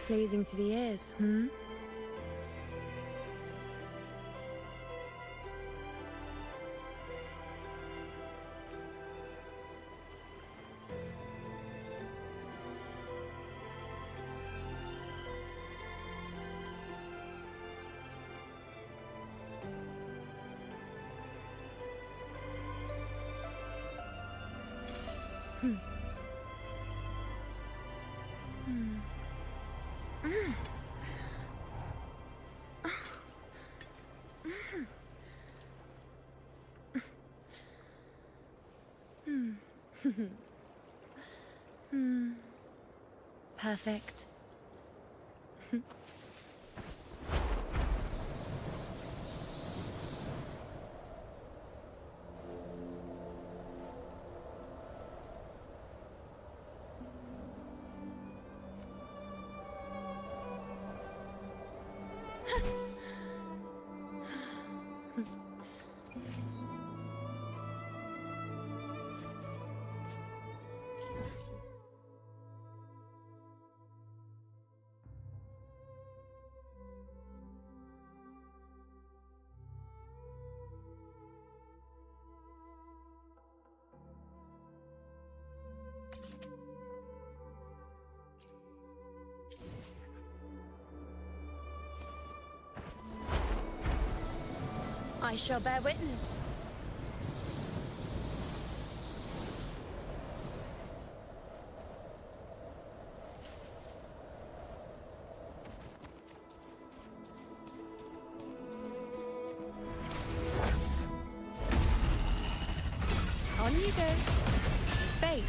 Pleasing to the ears, hmm? Perfect. I shall bear witness. On you go. Fate.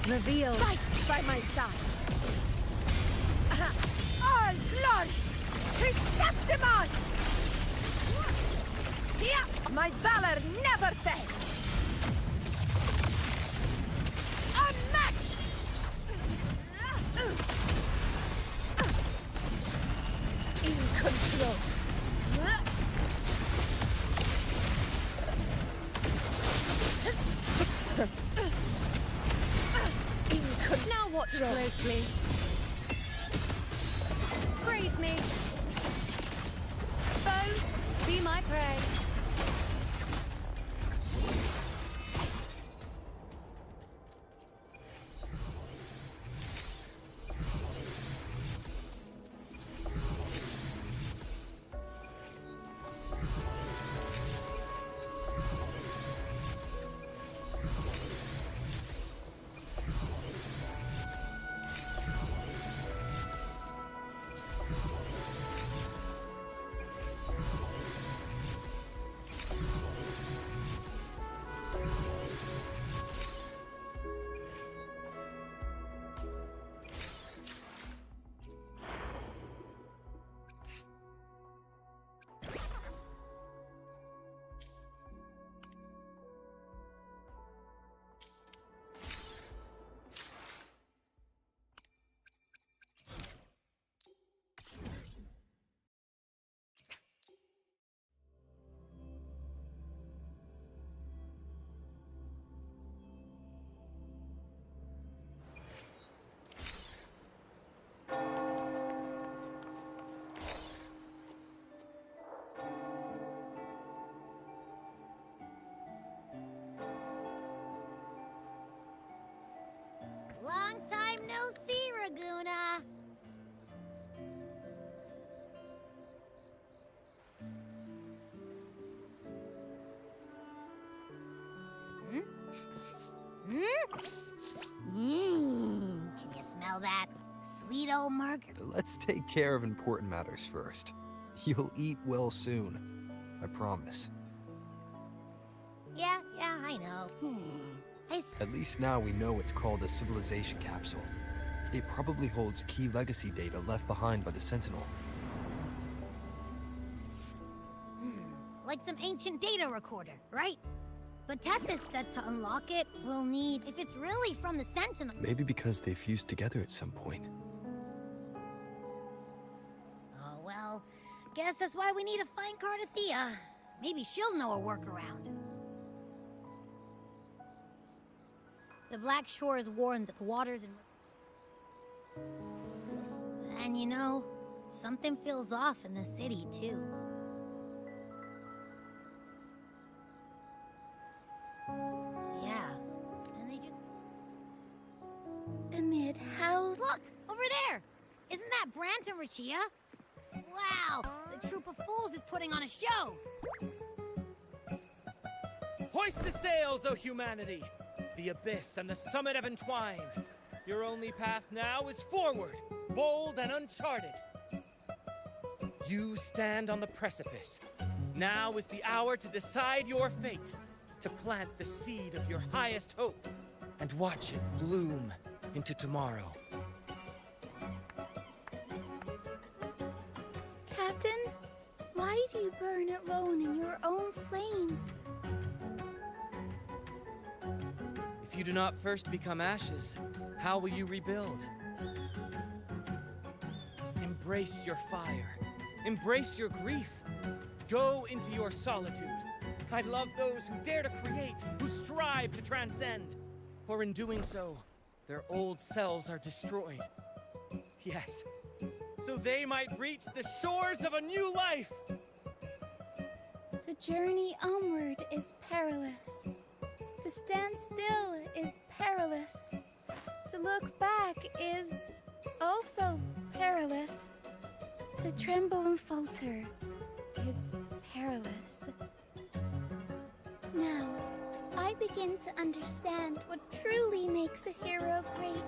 Reveal. Fight by my side. All glory to Septimon! Here, my valor never fails. Unmatched! In control. Now watch closely. Praise me. Foe, be my prey. Long time no see, Raguna. Can you smell that? Sweet old margarita. Let's take care of important matters first. You'll eat well soon. I promise. Yeah, I know. At least now we know it's called a civilization capsule. It probably holds key legacy data left behind by the Sentinel. Like some ancient data recorder, right? But Tethys said to unlock it, we'll need... If it's really from the Sentinel... Maybe because they fused together at some point. Oh, well, Guess that's why we need to find Cardathea. Maybe she'll know a workaround. The Black Shores warned that the waters and... And you know, something feels off in the city, too. Yeah, and they just... Amid how... Look! Over there! Isn't that Brant and Rachia? Wow! The troop of fools is putting on a show! Hoist the sails, O humanity! The abyss and the summit have entwined. Your only path now is forward, bold and uncharted. You stand on the precipice. Now is the hour to decide your fate, to plant the seed of your highest hope, and watch it bloom into tomorrow. Captain, why do you burn alone in your own flames? If you do not first become ashes, how will you rebuild? Embrace your fire. Embrace your grief. Go into your solitude. I love those who dare to create, who strive to transcend. For in doing so, their old selves are destroyed. Yes, so they might reach the shores of a new life. To journey onward is perilous. To stand still is perilous. To look back is also perilous. To tremble and falter is perilous. Now, I begin to understand what truly makes a hero great.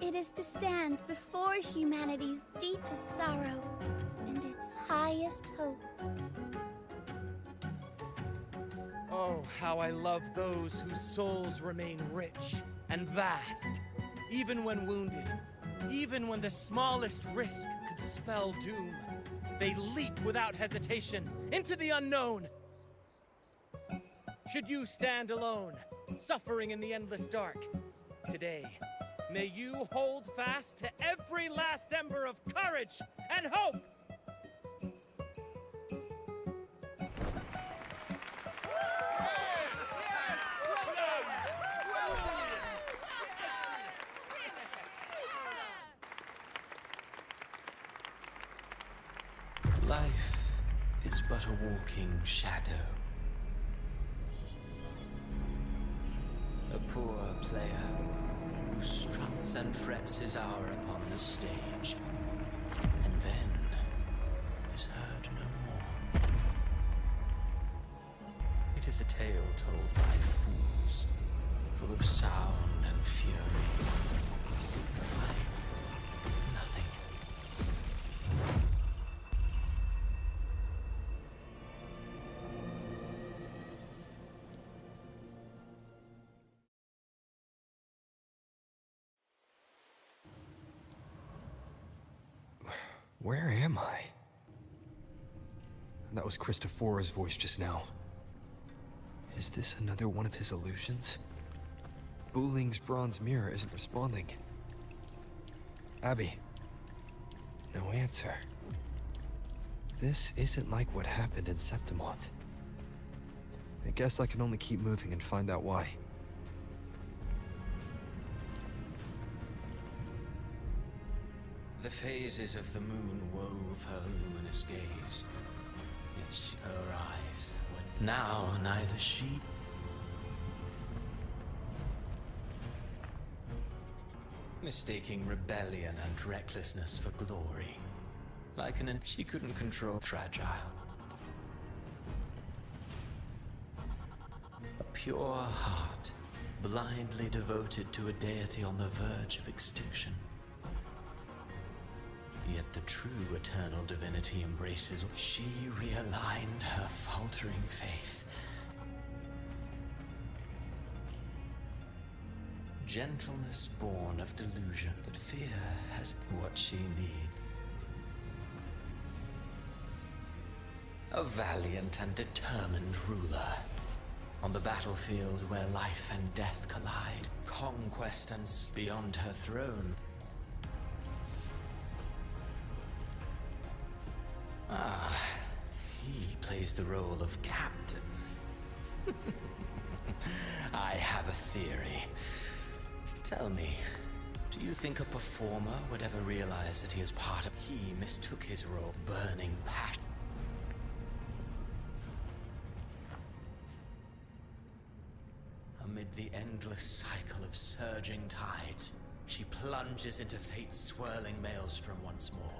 It is to stand before humanity's deepest sorrow and its highest hope. Oh, how I love those whose souls remain rich and vast, even when wounded, even when the smallest risk could spell doom. They leap without hesitation into the unknown. Should you stand alone, suffering in the endless dark, today, may you hold fast to every last ember of courage and hope! Life is but a walking shadow. A poor player who struts and frets his hour upon the stage, and then is heard no more. It is a tale told by fools, full of sound and fury, signifying nothing. Where am I? That was Christophora's voice just now. Is this another one of his illusions? Buling's bronze mirror isn't responding. Abby. No answer. This isn't like what happened in Septimont. I guess I can only keep moving and find out why. The phases of the moon wove her luminous gaze. Each her eyes were now neither she... Mistaking rebellion and recklessness for glory. Like an... she couldn't control fragile. A pure heart, blindly devoted to a deity on the verge of extinction. Yet the true eternal divinity embraces. She realigned her faltering faith. Gentleness born of delusion, but fear has what she needs. A valiant and determined ruler. On the battlefield where life and death collide, conquest and beyond her throne. plays the role of captain. I have a theory. Tell me, do you think a performer would ever realize that he is part of... He mistook his role, burning passion. Amid the endless cycle of surging tides, she plunges into fate's swirling maelstrom once more.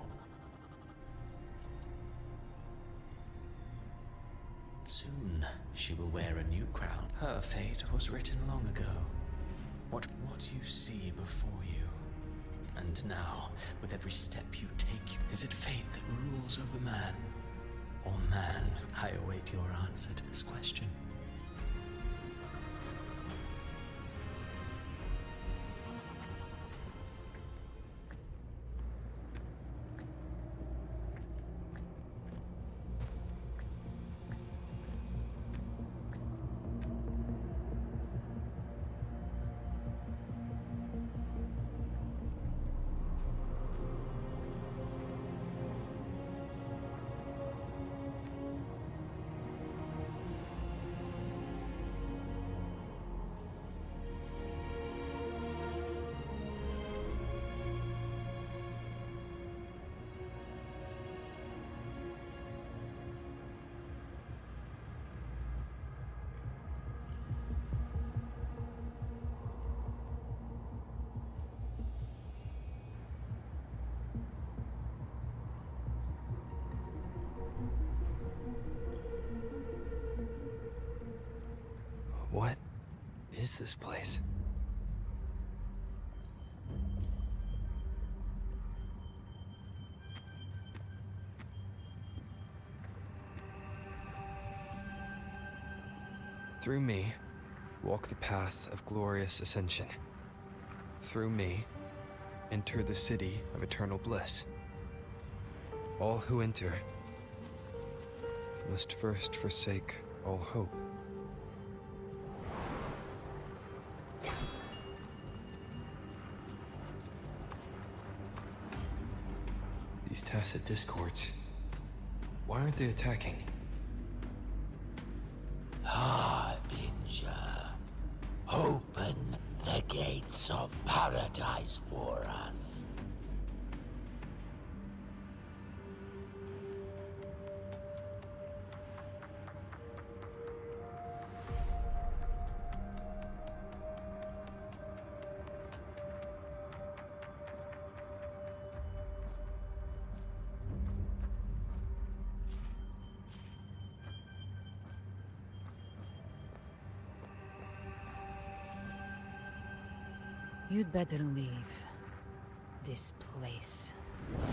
Soon, she will wear a new crown. Her fate was written long ago. What you see before you. And now, with every step you take, is it fate that rules over man? Or man? I await your answer to this question. What is this place? Through me, walk the path of glorious ascension. Through me, enter the city of eternal bliss. All who enter must first forsake all hope. These tacit discords, why aren't they attacking? Harbinger, open the gates of paradise for us. You'd better leave. This place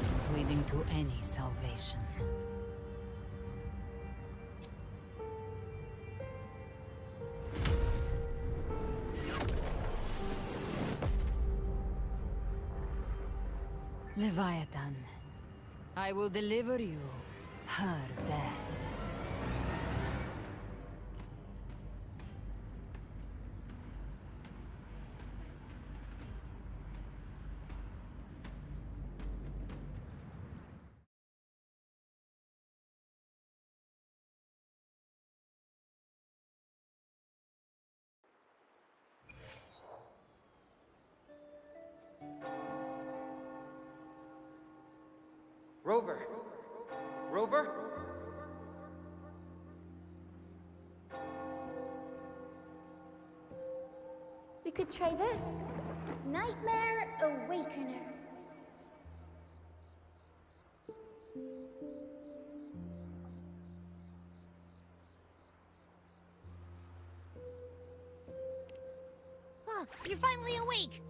isn't leading to any salvation. Leviathan, I will deliver you her death. Rover! Rover? We could try this. Nightmare Awakener. Oh, you're finally awake!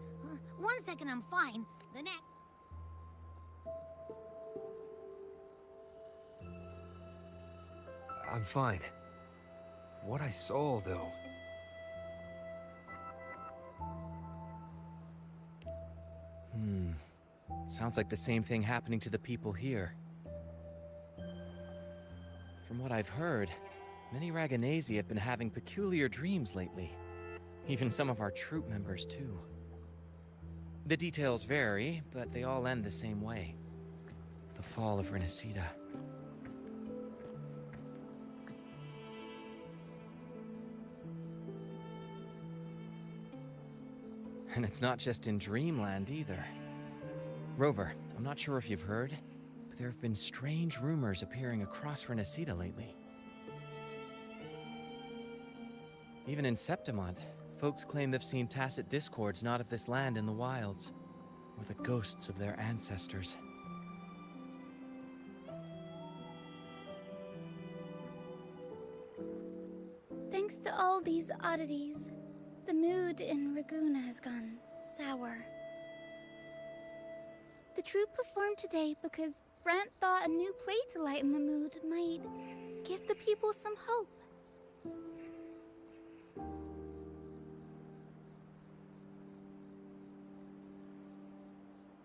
1 second I'm fine, the next... I'm fine. What I saw, though... Sounds like the same thing happening to the people here. From what I've heard, many Raganesi have been having peculiar dreams lately. Even some of our troop members, too. The details vary, but they all end the same way. The fall of Renacida. And it's not just in Dreamland either. Rover, I'm not sure if you've heard, but there have been strange rumors appearing across Renacida lately. Even in Septimont, folks claim they've seen tacit discords not of this land in the wilds, or the ghosts of their ancestors. Thanks to all these oddities, the mood in Raguna has gone sour. The troupe performed today because Brant thought a new play to lighten the mood might give the people some hope.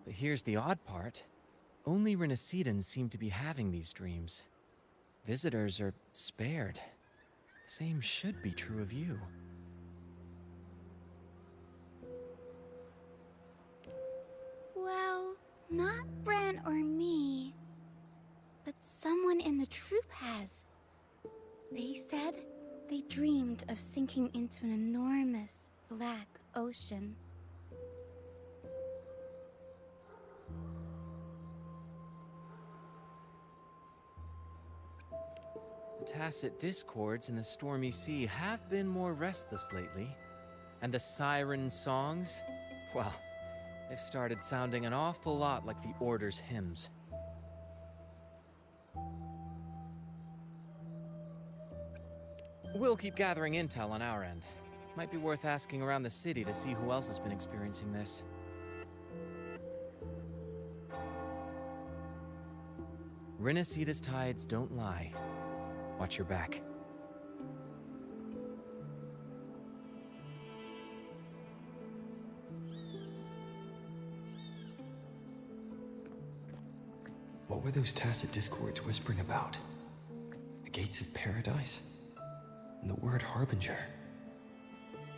But here's the odd part. Only Renacidans seem to be having these dreams. Visitors are spared. The same should be true of you. Well, not Bran or me, but someone in the troupe has. They said they dreamed of sinking into an enormous black ocean. The tacit discords in the stormy sea have been more restless lately. And the siren songs, well, they've started sounding an awful lot like the Order's hymns. We'll keep gathering intel on our end. Might be worth asking around the city to see who else has been experiencing this. Renacida's tides don't lie. Watch your back. What were those tacit discords whispering about? The gates of paradise? And the word harbinger?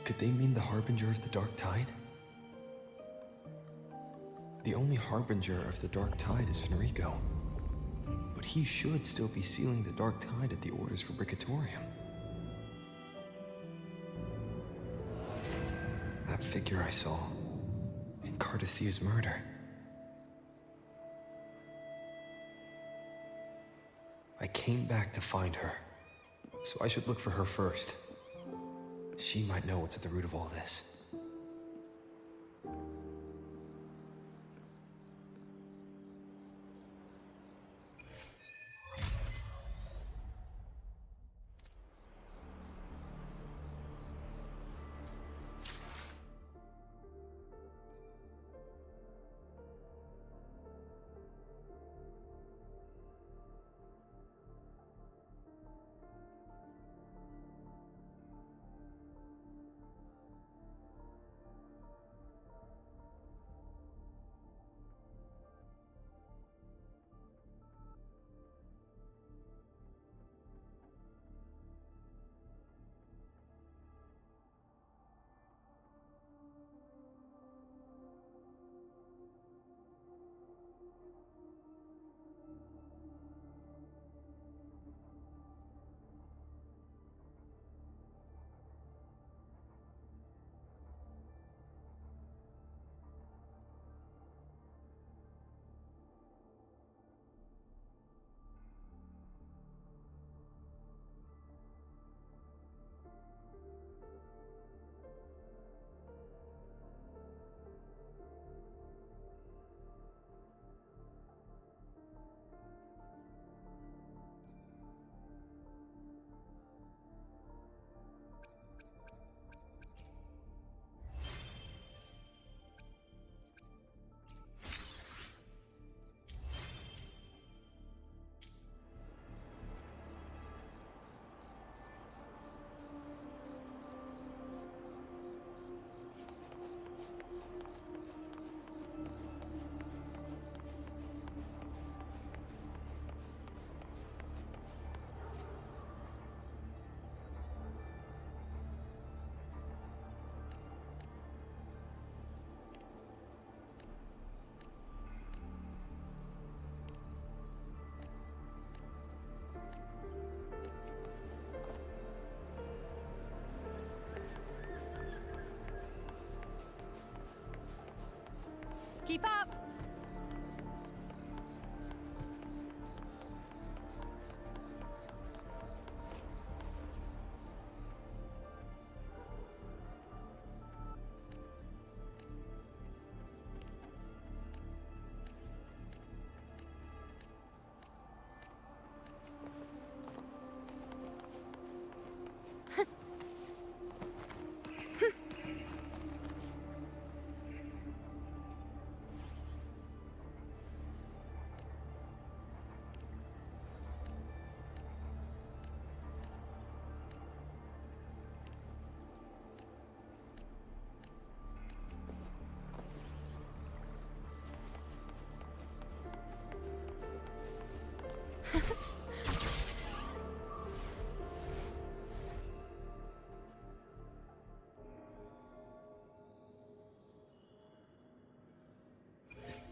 Could they mean the harbinger of the dark tide? The only harbinger of the dark tide is Fenrico. But he should still be sealing the dark tide at the Order's Fabricatorium. That figure I saw in Cardathia's murder. I came back to find her, so I should look for her first. She might know what's at the root of all this.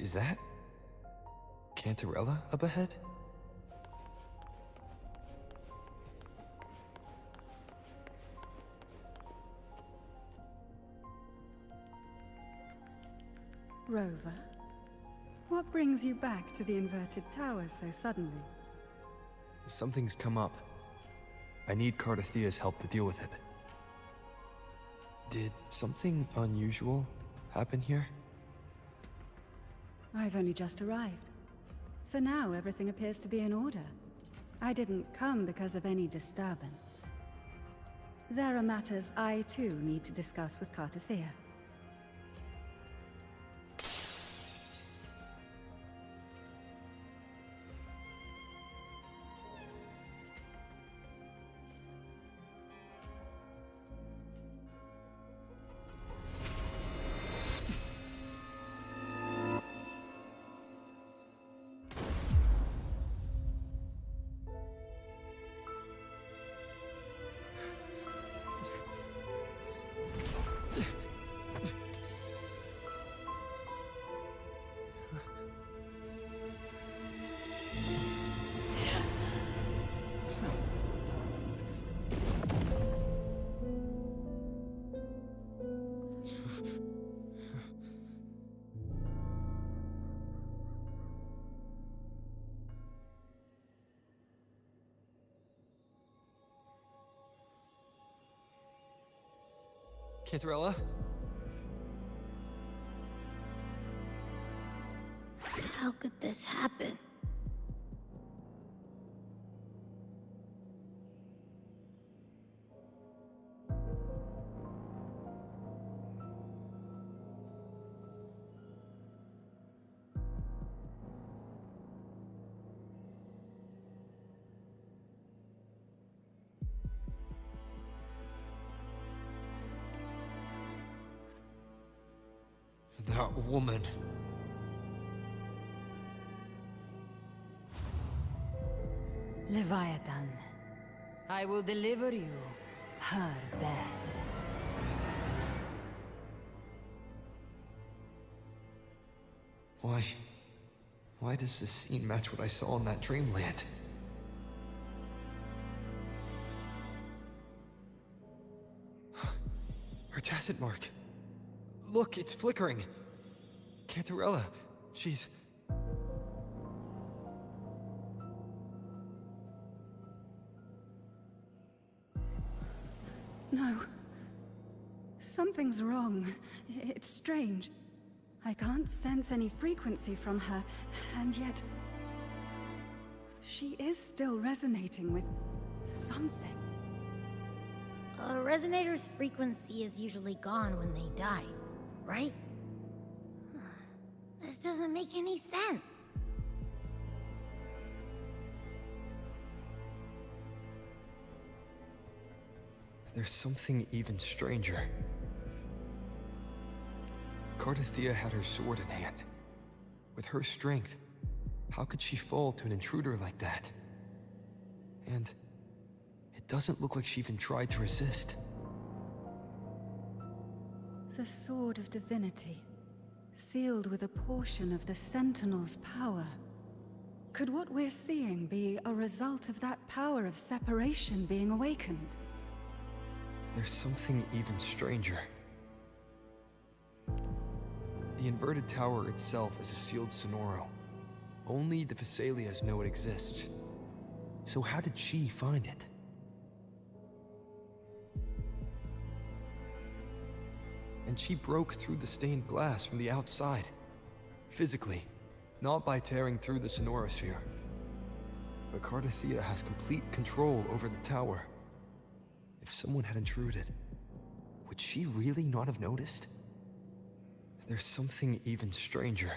Is that Cantarella up ahead? Rover, what brings you back to the inverted tower so suddenly? Something's come up. I need Cardathia's help to deal with it. Did something unusual happen here? I've only just arrived. For now, everything appears to be in order. I didn't come because of any disturbance. There are matters I too need to discuss with Cardathia. Cantarella? How could this happen? That woman. Leviathan, I will deliver you her death. Why does this scene match what I saw in that dreamland? Her tacit mark. Look, it's flickering. Cantarella, she's... No. Something's wrong. It's strange. I can't sense any frequency from her, and yet... she is still resonating with something. A resonator's frequency is usually gone when they die, right? This doesn't make any sense. There's something even stranger. Cardathia had her sword in hand. With her strength, how could she fall to an intruder like that? And it doesn't look like she even tried to resist. The Sword of Divinity, sealed with a portion of the Sentinel's power. Could what we're seeing be a result of that power of separation being awakened? There's something even stranger. The inverted tower itself is a sealed sonoro. Only the Vesalias know it exists. So how did she find it? And she broke through the stained glass from the outside. Physically, not by tearing through the sonorosphere. But Cardathia has complete control over the tower. If someone had intruded, would she really not have noticed? There's something even stranger.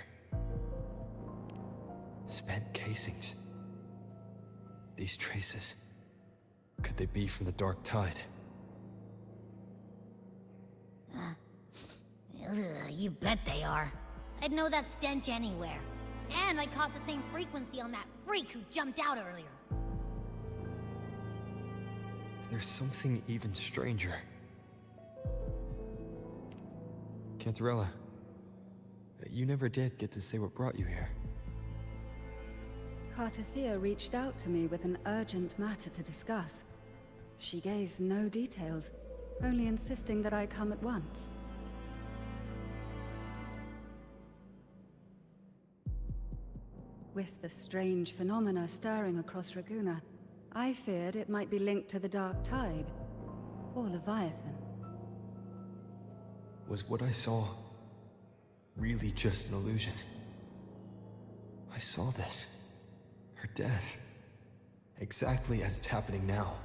Spent casings. These traces, could they be from the Dark Tide? You bet they are. I'd know that stench anywhere. And I caught the same frequency on that freak who jumped out earlier. There's something even stranger. Cantarella, You never did get to say what brought you here. Cartathea reached out to me with an urgent matter to discuss. She gave no details, only insisting that I come at once. With the strange phenomena stirring across Raguna, I feared it might be linked to the Dark Tide, or Leviathan. Was what I saw really just an illusion? I saw this. Her death. Exactly as it's happening now.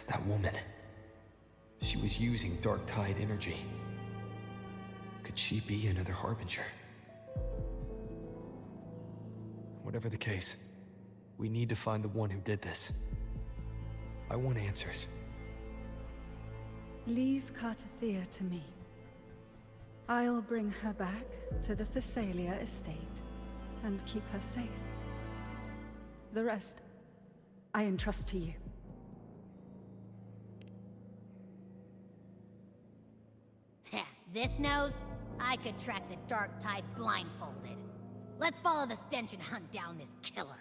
That woman. She was using Dark Tide energy. Could she be another Harbinger? Whatever the case, we need to find the one who did this. I want answers. Leave Cartathea to me. I'll bring her back to the Phasalia estate and keep her safe. The rest, I entrust to you. This nose? I could track the Dark Tide blindfolded. Let's follow the stench and hunt down this killer.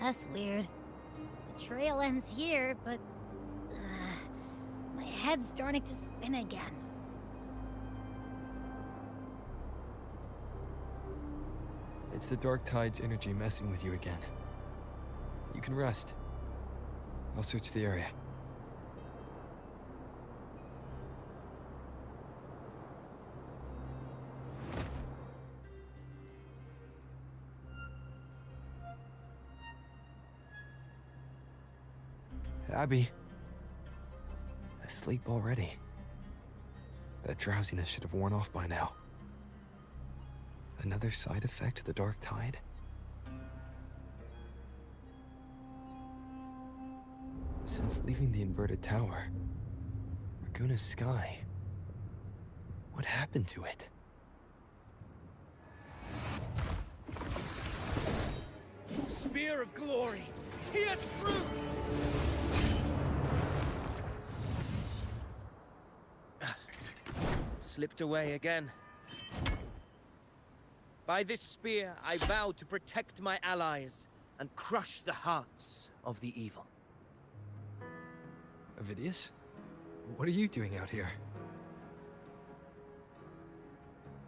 That's weird. The trail ends here, but... my head's starting to spin again. It's the Dark Tide's energy messing with you again. You can rest. I'll search the area. Abby. Asleep already. That drowsiness should have worn off by now. Another side effect of the Dark Tide? Since leaving the inverted tower, Raguna's sky, what happened to it? Spear of glory! Pierce through! Slipped away again. By this spear, I vow to protect my allies and crush the hearts of the evil. Avidius? What are you doing out here?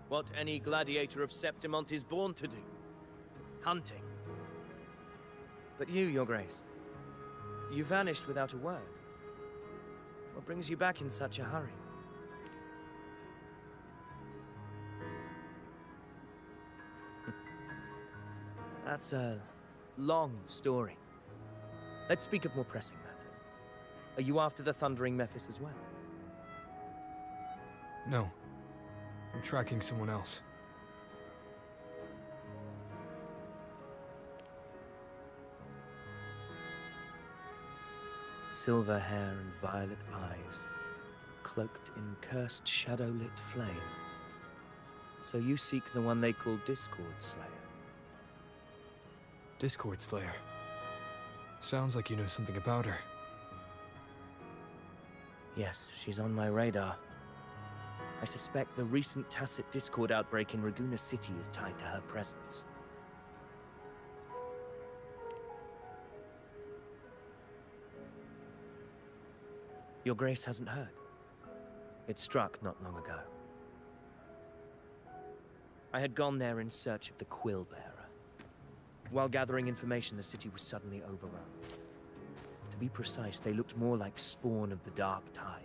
What any gladiator of Septimont is born to do. Hunting. But you, Your Grace, you vanished without a word. What brings you back in such a hurry? That's a long story. Let's speak of more pressing matters. Are you after the Thundering Mephis as well? No. I'm tracking someone else. Silver hair and violet eyes, cloaked in cursed shadow-lit flame. So you seek the one they call Discord Slayer. Discord Slayer. Sounds like you know something about her. Yes, she's on my radar. I suspect the recent tacit Discord outbreak in Raguna City is tied to her presence. Your Grace hasn't heard. It struck not long ago. I had gone there in search of the Quill Bearer. While gathering information, the city was suddenly overrun. To be precise, they looked more like spawn of the Dark Tide.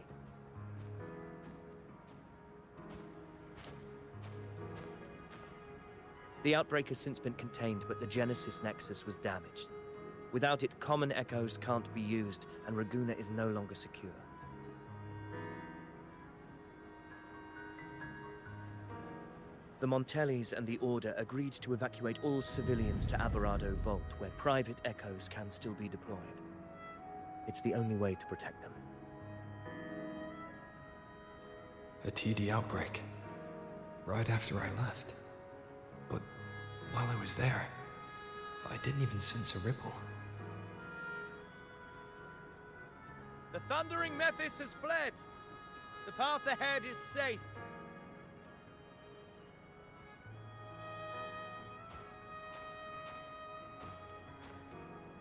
The outbreak has since been contained, but the Genesis Nexus was damaged. Without it, common echoes can't be used, and Raguna is no longer secure. The Montellis and the Order agreed to evacuate all civilians to Alvarado Vault, where private echoes can still be deployed. It's the only way to protect them. A TD outbreak. Right after I left. But while I was there, I didn't even sense a ripple. The thundering Mephis has fled. The path ahead is safe.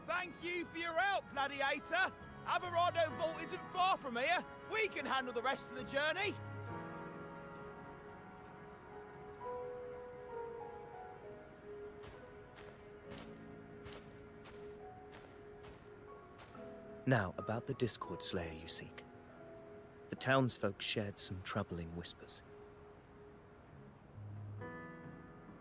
Thank you for your help, Gladiator. Alvarado Vault isn't far from here. We can handle the rest of the journey. Now, about the Discord Slayer you seek. The townsfolk shared some troubling whispers.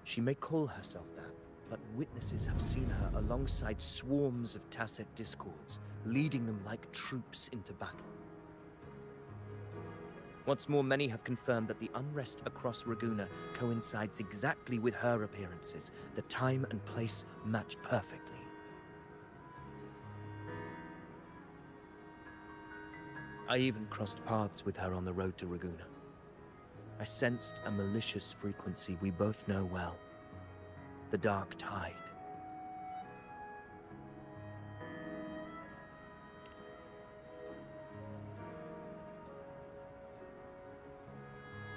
She may call herself that, but witnesses have seen her alongside swarms of Tacet Discords, leading them like troops into battle. What's more, many have confirmed that the unrest across Raguna coincides exactly with her appearances. The time and place match perfectly. I even crossed paths with her on the road to Raguna. I sensed a malicious frequency we both know well. The Dark Tide.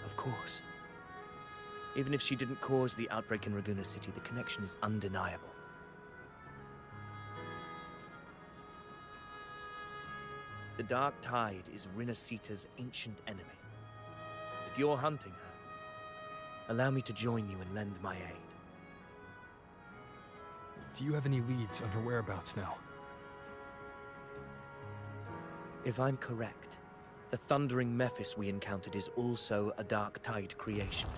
Of course. Even if she didn't cause the outbreak in Raguna City, the connection is undeniable. The Dark Tide is Rinasita's ancient enemy. If you're hunting her, allow me to join you and lend my aid. Do you have any leads on her whereabouts now? If I'm correct, the thundering Mephis we encountered is also a Dark Tide creation.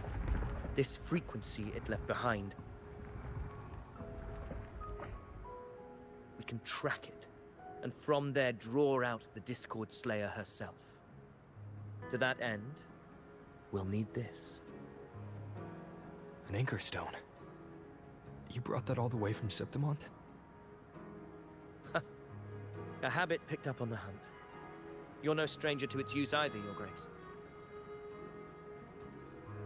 This frequency it left behind, we can track it, and from there draw out the Discord Slayer herself. To that end, we'll need this. An anchor stone. You brought that all the way from Septimont? A habit picked up on the hunt. You're no stranger to its use either, Your Grace.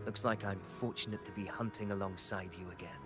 Looks like I'm fortunate to be hunting alongside you again.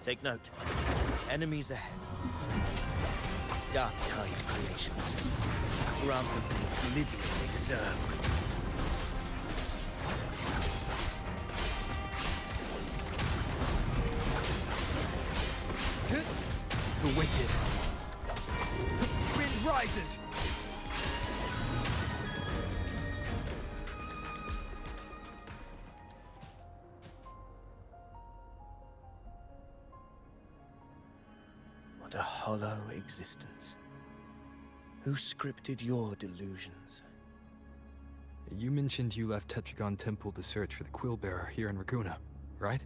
Take note. Enemies ahead. Dark Tide creations. Grant them the oblivion they deserve. The wicked. Wind rises! What a hollow existence. Who scripted your delusions? You mentioned you left Tetragon Temple to search for the Quill Bearer here in Raguna, right?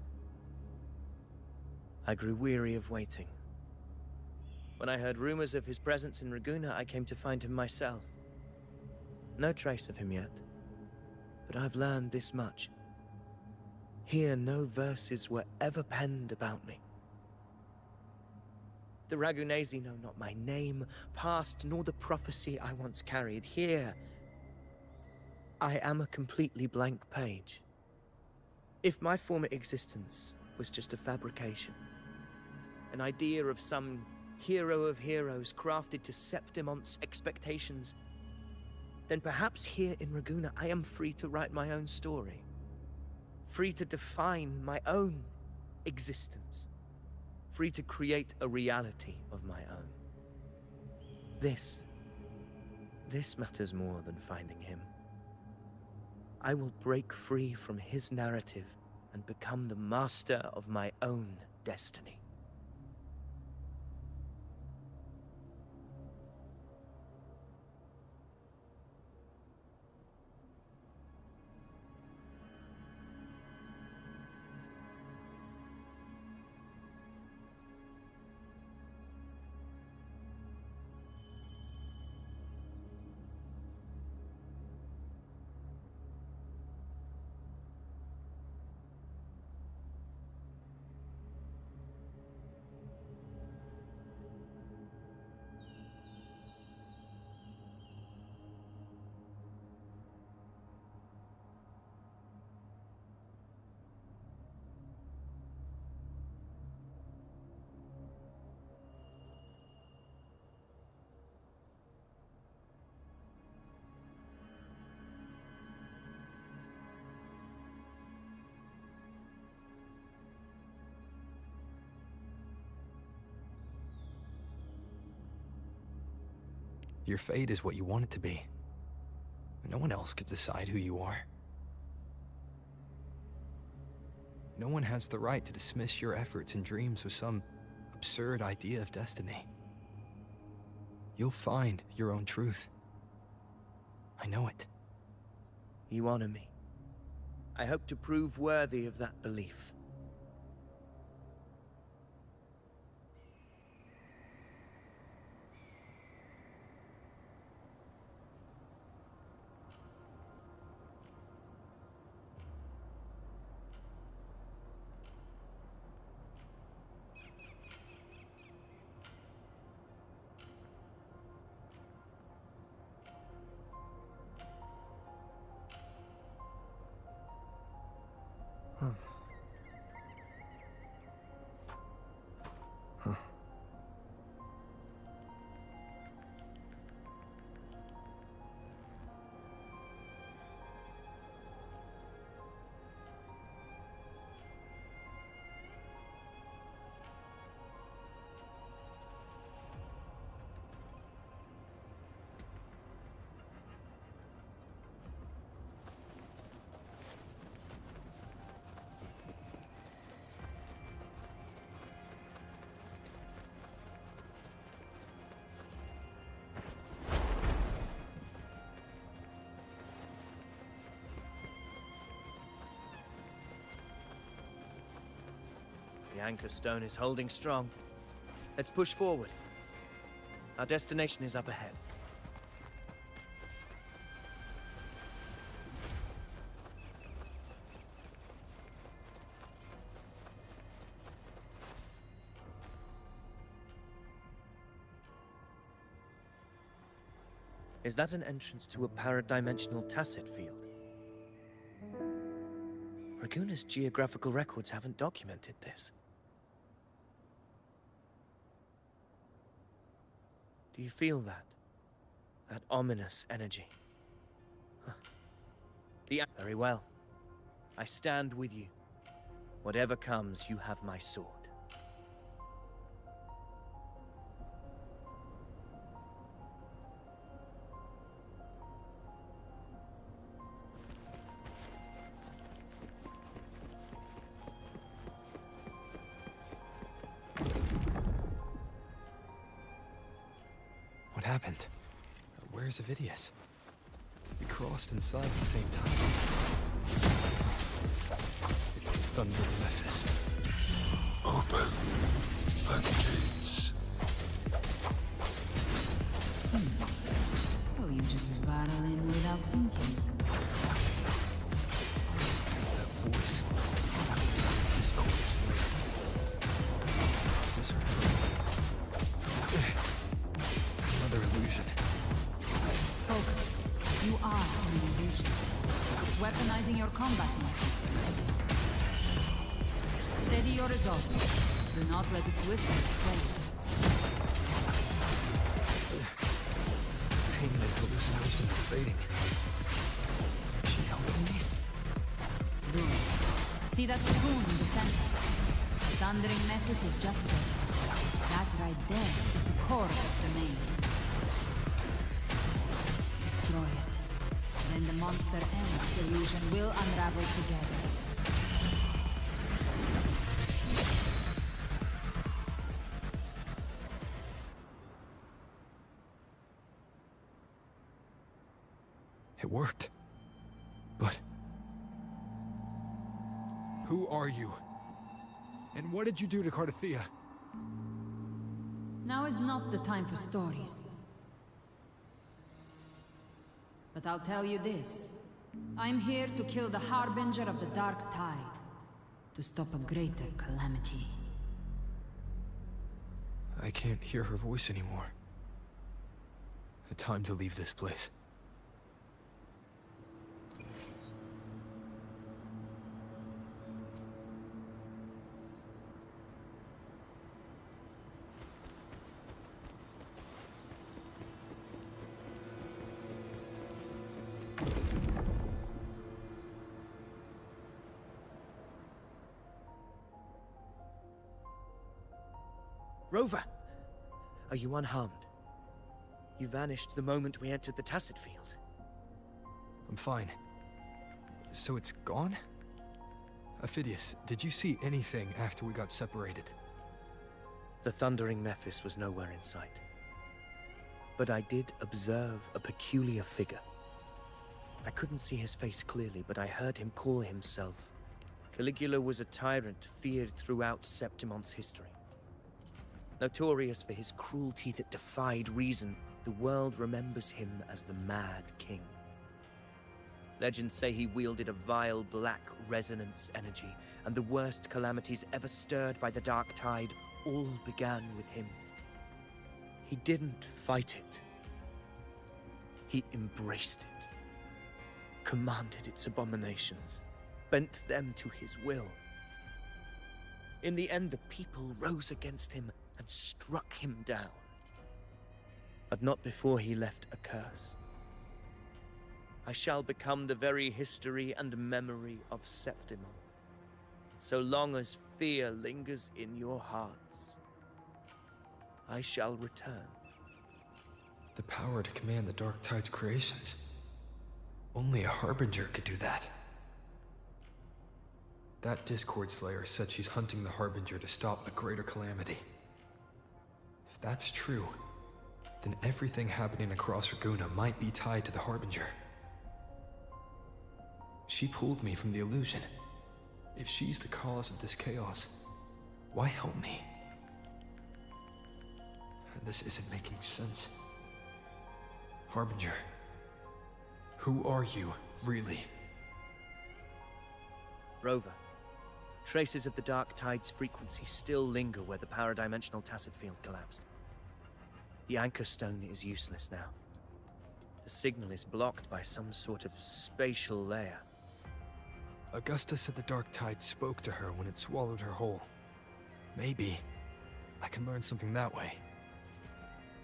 I grew weary of waiting. When I heard rumors of his presence in Raguna, I came to find him myself. No trace of him yet, but I've learned this much. Here, no verses were ever penned about me. The Ragunesi know not my name, past, nor the prophecy I once carried. Here, I am a completely blank page. If my former existence was just a fabrication, an idea of some hero of heroes crafted to Septimont's expectations, then perhaps here in Raguna I am free to write my own story. Free to define my own existence. Free to create a reality of my own. This matters more than finding him. I will break free from his narrative and become the master of my own destiny. Your fate is what you want it to be. No one else could decide who you are. No one has the right to dismiss your efforts and dreams with some absurd idea of destiny. You'll find your own truth. I know it. You honor me. I hope to prove worthy of that belief. The anchor stone is holding strong. Let's push forward. Our destination is up ahead. Is that an entrance to a paradimensional tacit field? Raguna's geographical records haven't documented this. Do you feel that? That ominous energy? Huh. Very well. I stand with you. Whatever comes, you have my sword. What happened? Where's Avidius? We crossed inside at the same time. It's the Thunder Mephiss. Open the gates. So you just battle in without thinking. That voice. Discord slave. It's disheartening. Another illusion. Focus. You are an illusion. Recognizing your combat mistakes. Steady your resolve. Do not let its whispers sway you. Pain and hallucinations are fading. Is she helping me? Good. See that cocoon in the center? Thundering Memphis is just there. That right there is the core of this domain. Destroy it. Then the monster and its illusion will unravel together. It worked. But... who are you? And what did you do to Cardathea? Now is not the time for stories. But I'll tell you this. I'm here to kill the Harbinger of the Dark Tide. To stop a greater calamity. I can't hear her voice anymore. Time to leave this place. Rover! Are you unharmed? You vanished the moment we entered the Tacit Field. I'm fine. So it's gone? Ophidius, did you see anything after we got separated? The thundering Memphis was nowhere in sight. But I did observe a peculiar figure. I couldn't see his face clearly, but I heard him call himself. Caligula was a tyrant feared throughout Septimon's history. Notorious for his cruelty that defied reason, the world remembers him as the Mad King. Legends say he wielded a vile black resonance energy, and the worst calamities ever stirred by the Dark Tide all began with him. He didn't fight it. He embraced it, commanded its abominations, bent them to his will. In the end, the people rose against him and struck him down. But not before he left a curse. I shall become the very history and memory of Septimon. So long as fear lingers in your hearts, I shall return. The power to command the Dark Tide's creations. Only a Harbinger could do that. That Discord Slayer said she's hunting the Harbinger to stop a greater calamity. If that's true, then everything happening across Raguna might be tied to the Harbinger. She pulled me from the illusion. If she's the cause of this chaos, why help me? This isn't making sense. Harbinger, who are you, really? Rover, traces of the Dark Tide's frequency still linger where the paradimensional Tacit Field collapsed. The anchor stone is useless now. The signal is blocked by some sort of spatial layer. Augusta said the Dark Tide spoke to her when it swallowed her whole. Maybe I can learn something that way.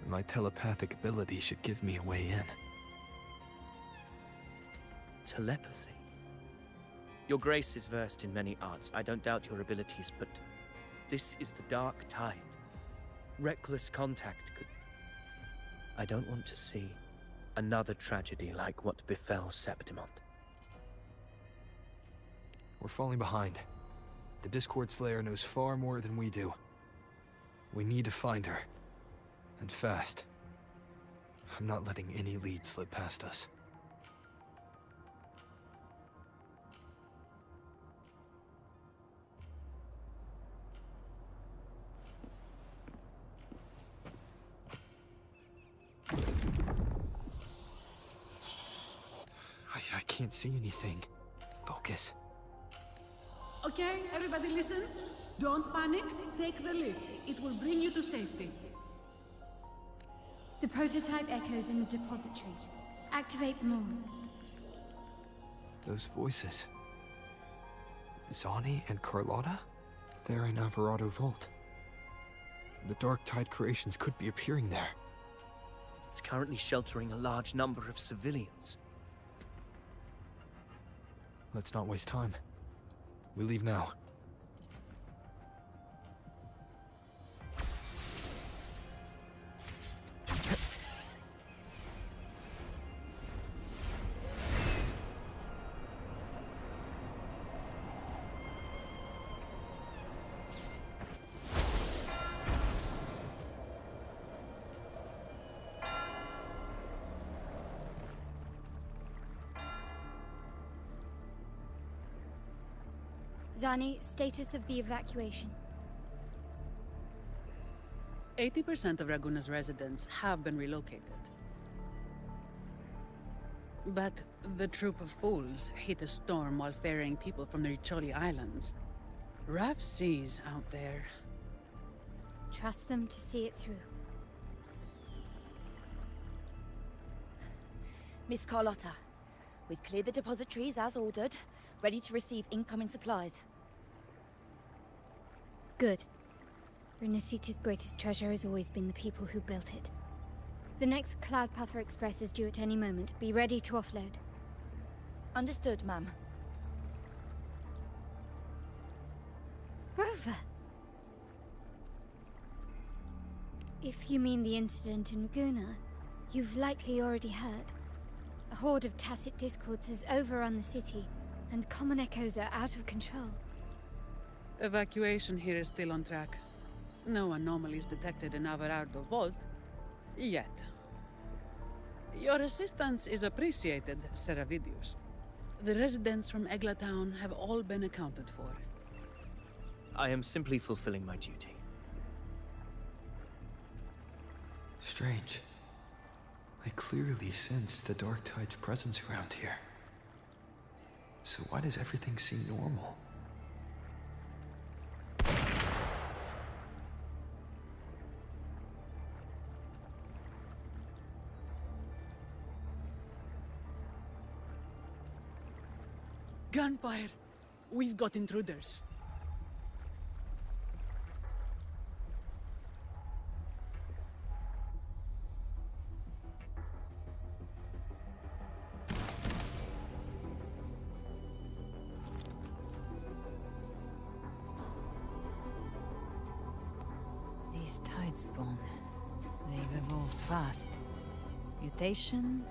My telepathic ability should give me a way in. Telepathy? Your Grace is versed in many arts. I don't doubt your abilities, but this is the Dark Tide. Reckless contact could... I don't want to see another tragedy like what befell Septimon. We're falling behind. The Discord Slayer knows far more than we do. We need to find her. And fast. I'm not letting any lead slip past us. I can't see anything. Focus. Okay, everybody listen. Don't panic. Take the lift. It will bring you to safety. The prototype echoes in the depositories. Activate them all. Those voices. Zani and Carlotta? They're in Alvarado Vault. The Dark Tide creations could be appearing there. It's currently sheltering a large number of civilians. Let's not waste time. We leave now. Zani, status of the evacuation. 80% of Raguna's residents have been relocated. But the troop of fools hit a storm while ferrying people from the Riccioli Islands. Rough seas out there. Trust them to see it through. Miss Carlotta, we've cleared the depositories as ordered, ready to receive incoming supplies. Good. Renacita's greatest treasure has always been the people who built it. The next Cloudpather Express is due at any moment. Be ready to offload. Understood, ma'am. Rover! If you mean the incident in Raguna, you've likely already heard. A horde of tacit discords has overrun the city, and common echoes are out of control. Evacuation here is still on track. No anomalies detected in Alvarado Vault. Yet. Your assistance is appreciated, Seravidius. The residents from Egla Town have all been accounted for. I am simply fulfilling my duty. Strange. I clearly sense the Dark Tide's presence around here. So why does everything seem normal? Gunfire! We've got intruders. These tide spawn. They've evolved fast. Mutation?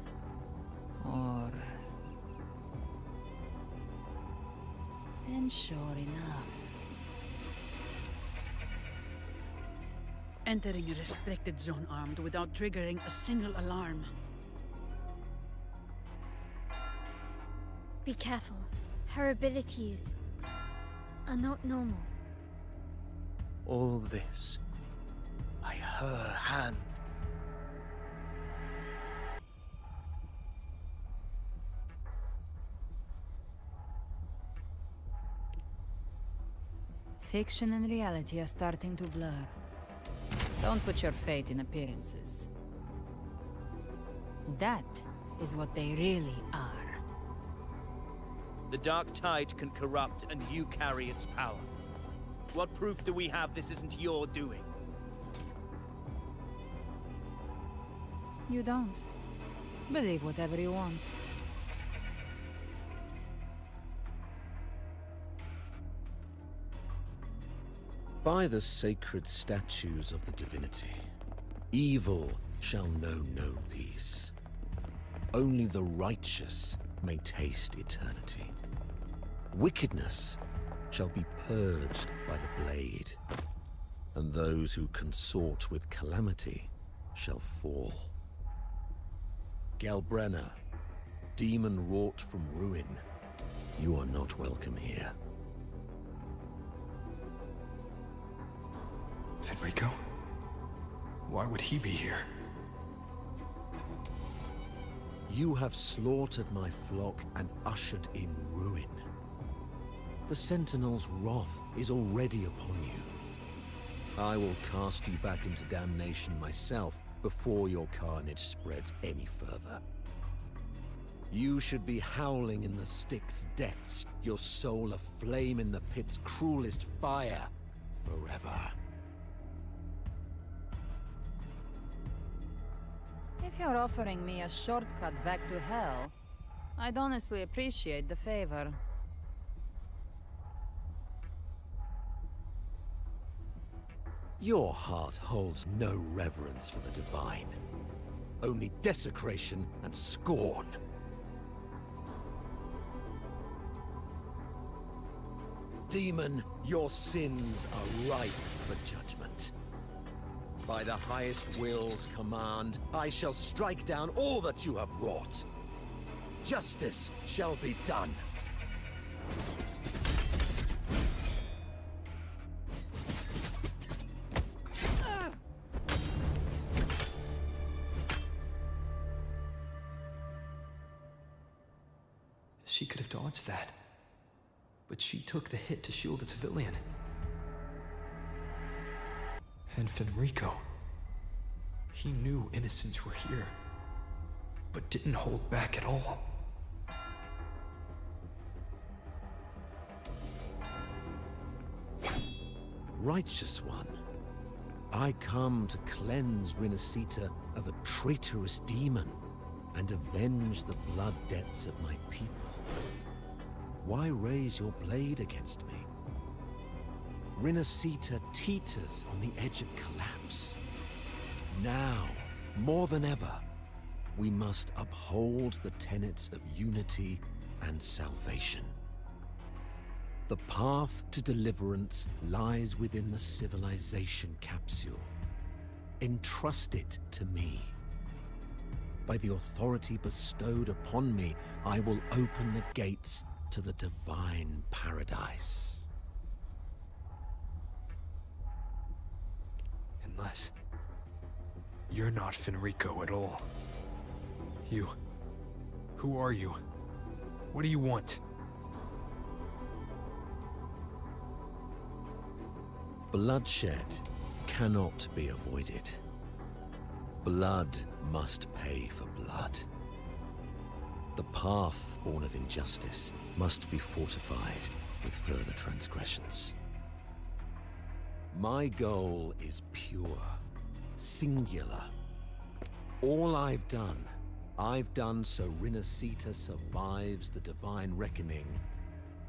Or... And sure enough. Entering a restricted zone armed without triggering a single alarm. Be careful. Her abilities are not normal. All this by her hand. Fiction and reality are starting to blur. Don't put your faith in appearances. That is what they really are. The Dark Tide can corrupt, and you carry its power. What proof do we have this isn't your doing? You don't. Believe whatever you want. By the sacred statues of the divinity, evil shall know no peace. Only the righteous may taste eternity. Wickedness shall be purged by the blade, and those who consort with calamity shall fall. Galbrenna, demon wrought from ruin, you are not welcome here. Fenrico? Why would he be here? You have slaughtered my flock and ushered in ruin. The Sentinel's wrath is already upon you. I will cast you back into damnation myself before your carnage spreads any further. You should be howling in the Styx depths, your soul aflame in the pit's cruelest fire, forever. If you're offering me a shortcut back to hell, I'd honestly appreciate the favor. Your heart holds no reverence for the divine. Only desecration and scorn. Demon, your sins are ripe for judgment. By the highest will's command, I shall strike down all that you have wrought. Justice shall be done. She could have dodged that. But she took the hit to shield the civilian. And Fenrico. He knew innocents were here, but didn't hold back at all. Righteous one, I come to cleanse Rinascita of a traitorous demon and avenge the blood debts of my people. Why raise your blade against me? Rinascita teeters on the edge of collapse. Now, more than ever, we must uphold the tenets of unity and salvation. The path to deliverance lies within the civilization capsule. Entrust it to me. By the authority bestowed upon me, I will open the gates to the divine paradise. Unless you're not Fenrico at all. Who are you? What do you want? Bloodshed cannot be avoided. Blood must pay for blood. The path born of injustice must be fortified with further transgressions. My goal is pure, singular. All I've done so Rinascita survives the divine reckoning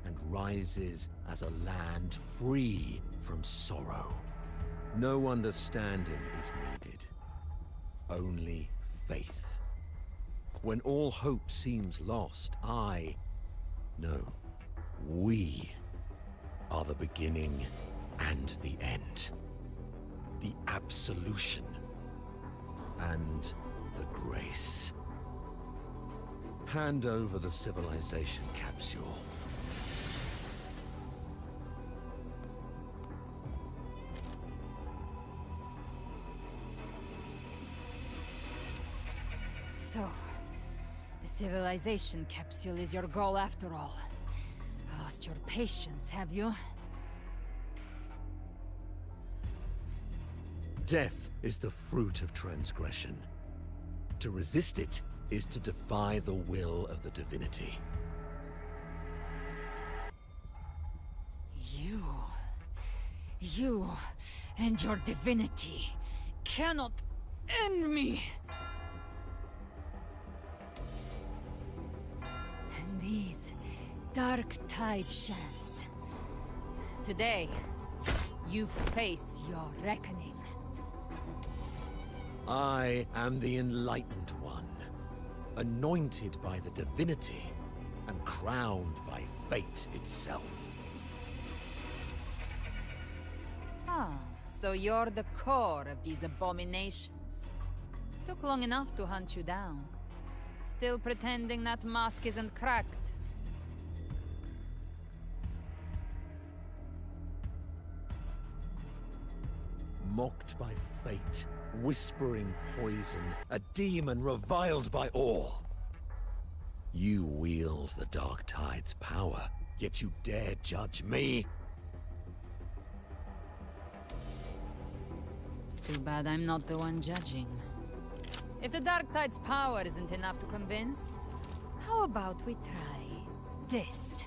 and rises as a land free from sorrow. No understanding is needed, only faith. When all hope seems lost, we are the beginning and the end. The absolution and the grace. Hand over the civilization capsule. So, the civilization capsule is your goal after all. Lost your patience, have you? Death is the fruit of transgression. To resist it is to defy the will of the divinity. You and your divinity cannot end me! And these dark tide shams. Today, you face your reckoning. I am the Enlightened One, anointed by the divinity and crowned by fate itself. Ah, so you're the core of these abominations. Took long enough to hunt you down. Still pretending that mask isn't cracked. Mocked by fate, whispering poison, a demon reviled by all. You wield the Dark Tide's power, yet you dare judge me? It's too bad I'm not the one judging. If the Dark Tide's power isn't enough to convince, How about we try this?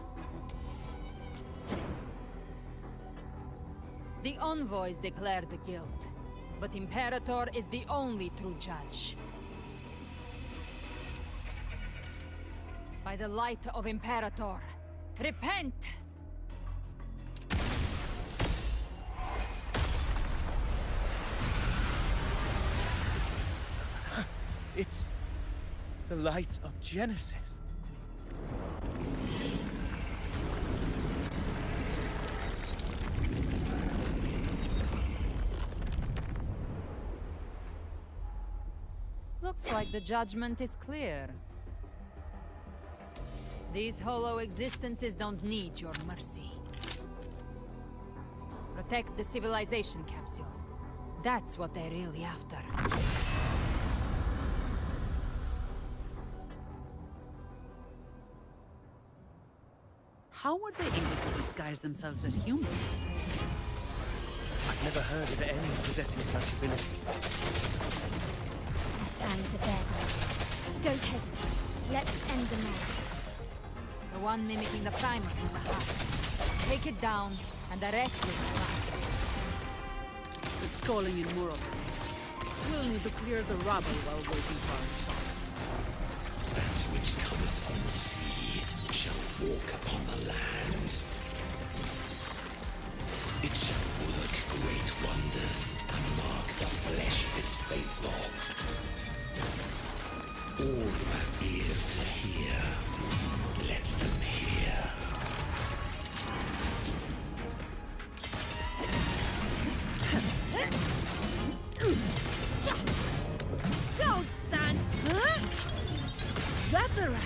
The envoys declare the guilt, but Imperator is the only true judge. By the light of Imperator, repent! It's the light of Genesis. Looks like the judgment is clear. These hollow existences don't need your mercy. Protect the civilization capsule. That's what they're really after. How were they able to disguise themselves as humans? I've never heard of any possessing such ability. Fans are dead. Don't hesitate. Let's end the match. The one mimicking the Primus is the heart. Take it down, and the rest will trust. It's calling in more of them. We'll need to clear the rubble while waiting for our shot. That which cometh from the sea shall walk upon the land. It shall work great wonders and mark the flesh of its faithful. All who have ears to hear, let them hear. Don't stand! Huh? That's a wrap!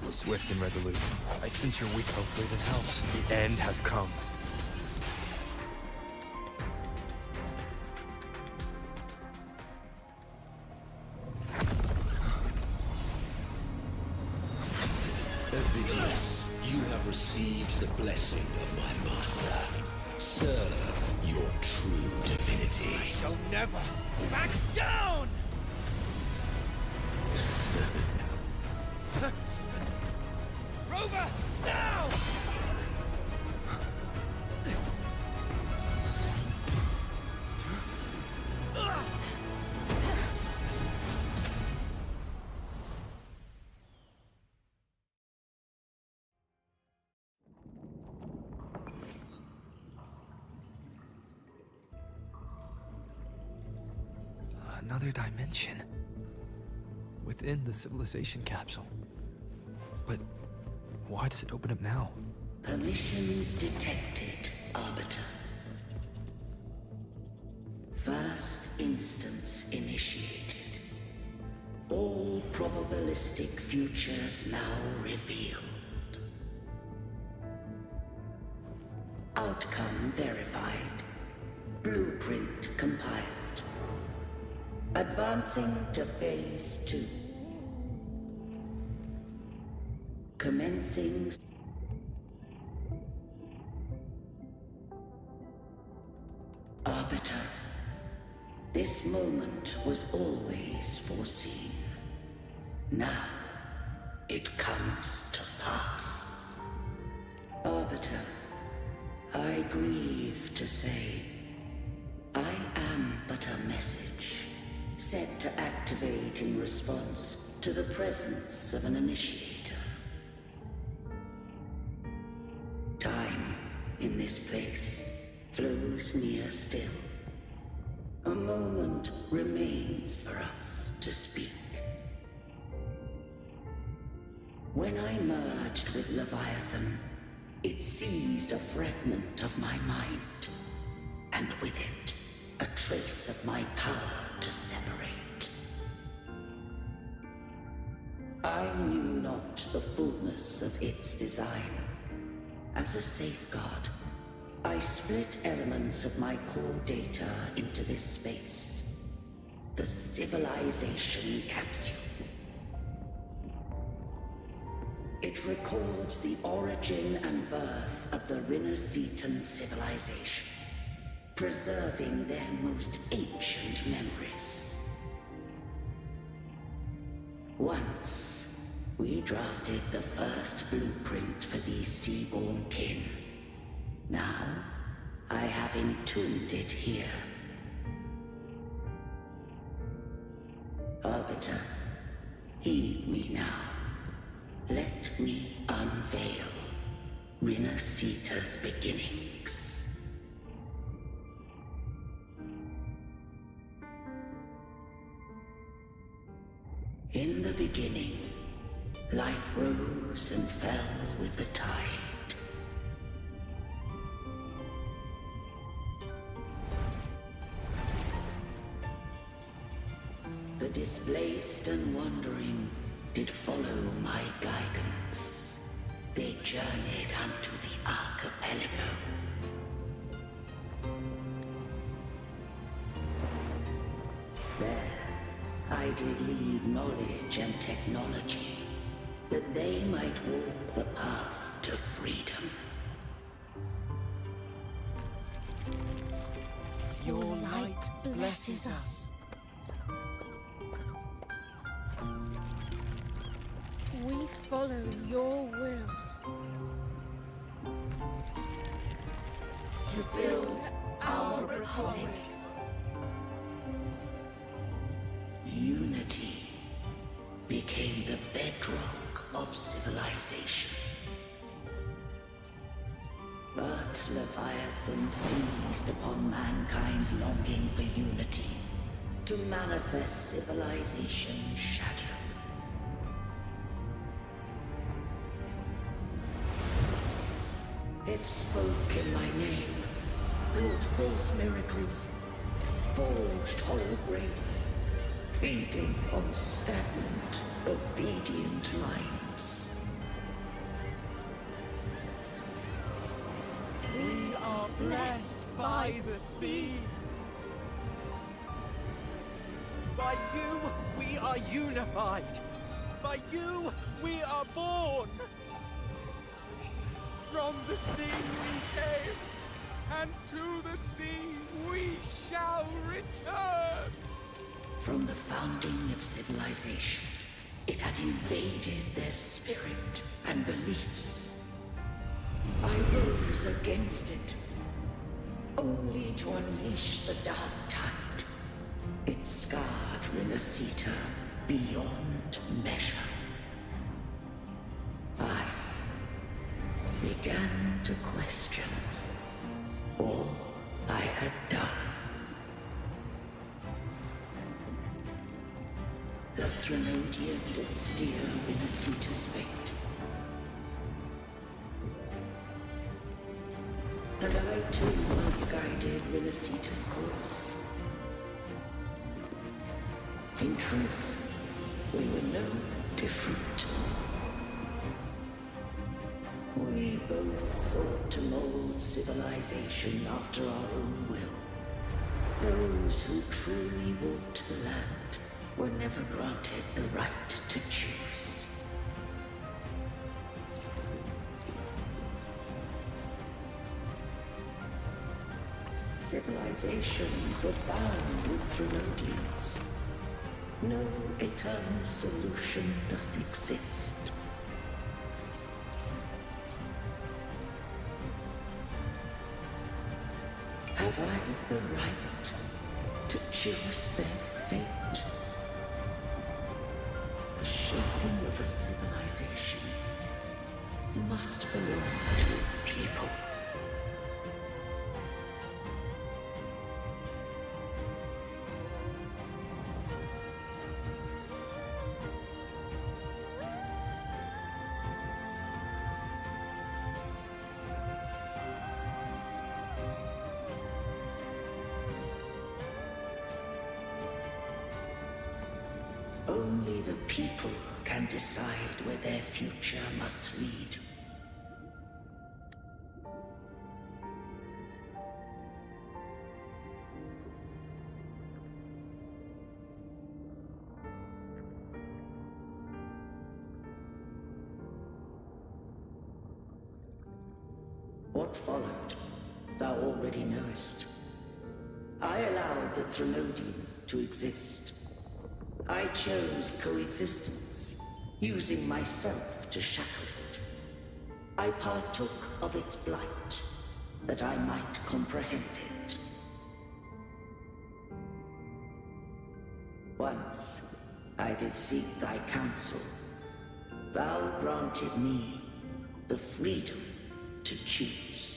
Swift and resolute. I sense you're weak. Hopefully this helps. The end has come. Ovidius, you have received the blessing of my master. Serve your true divinity. I shall never back down! Rover, now! Another dimension. Within the civilization capsule. But why does it open up now? Permissions detected, Arbiter. First instance initiated. All probabilistic futures now revealed. Outcome verified. Blueprint compiled. Advancing to Phase 2. Commencing... Arbiter, this moment was always foreseen. Now, it comes to pass. Arbiter, I grieve to say, I am but a message, set to activate in response to the presence of an initiator. Time, in this place, flows near still. A moment remains for us to speak. When I merged with Leviathan, it seized a fragment of my mind, and with it, a trace of my power to separate. I knew not the fullness of its design. As a safeguard, I split elements of my core data into this space. The civilization capsule. It records the origin and birth of the Rinneseton civilization. preserving their most ancient memories. Once, we drafted the first blueprint for these seaborn kin. Now, I have entombed it here. Arbiter, heed me now. Let me unveil Rinasita's beginnings. In the beginning, life rose and fell with the tide. The displaced and wandering did follow my guidance. They journeyed unto the archipelago. There, I did leave knowledge and technology, that they might walk the path to freedom. Your light blesses us. We follow your will. To build our republic. Unity became the bedrock of civilization. But Leviathan seized upon mankind's longing for unity to manifest civilization's shadow. It spoke in my name, built false miracles, forged hollow grace, feeding on stagnant, obedient minds. We are blessed by the sea. By you, we are unified. By you, we are born. From the sea we came, and to the sea we shall return. From the founding of civilization, it had invaded their spirit and beliefs. I rose against it, only to unleash the dark tide. It scarred Rinasita beyond measure. I began to question all I had done. The Threnodian did steer Rinasita's fate. And I too once guided Rinasita's course. In truth, we were no different. We both sought to mold civilization after our own will. Those who truly walked the land were never granted the right to choose. Civilizations abound with Threnodians. No eternal solution doth exist. Have I the right to choose their fate? The shaping of a civilization must belong to its people. Only the people can decide where their future must lead. What followed, thou already knowest. I allowed the Threnodium to exist. I chose coexistence, using myself to shackle it. I partook of its blight, that I might comprehend it. Once I did seek thy counsel. Thou granted me the freedom to choose.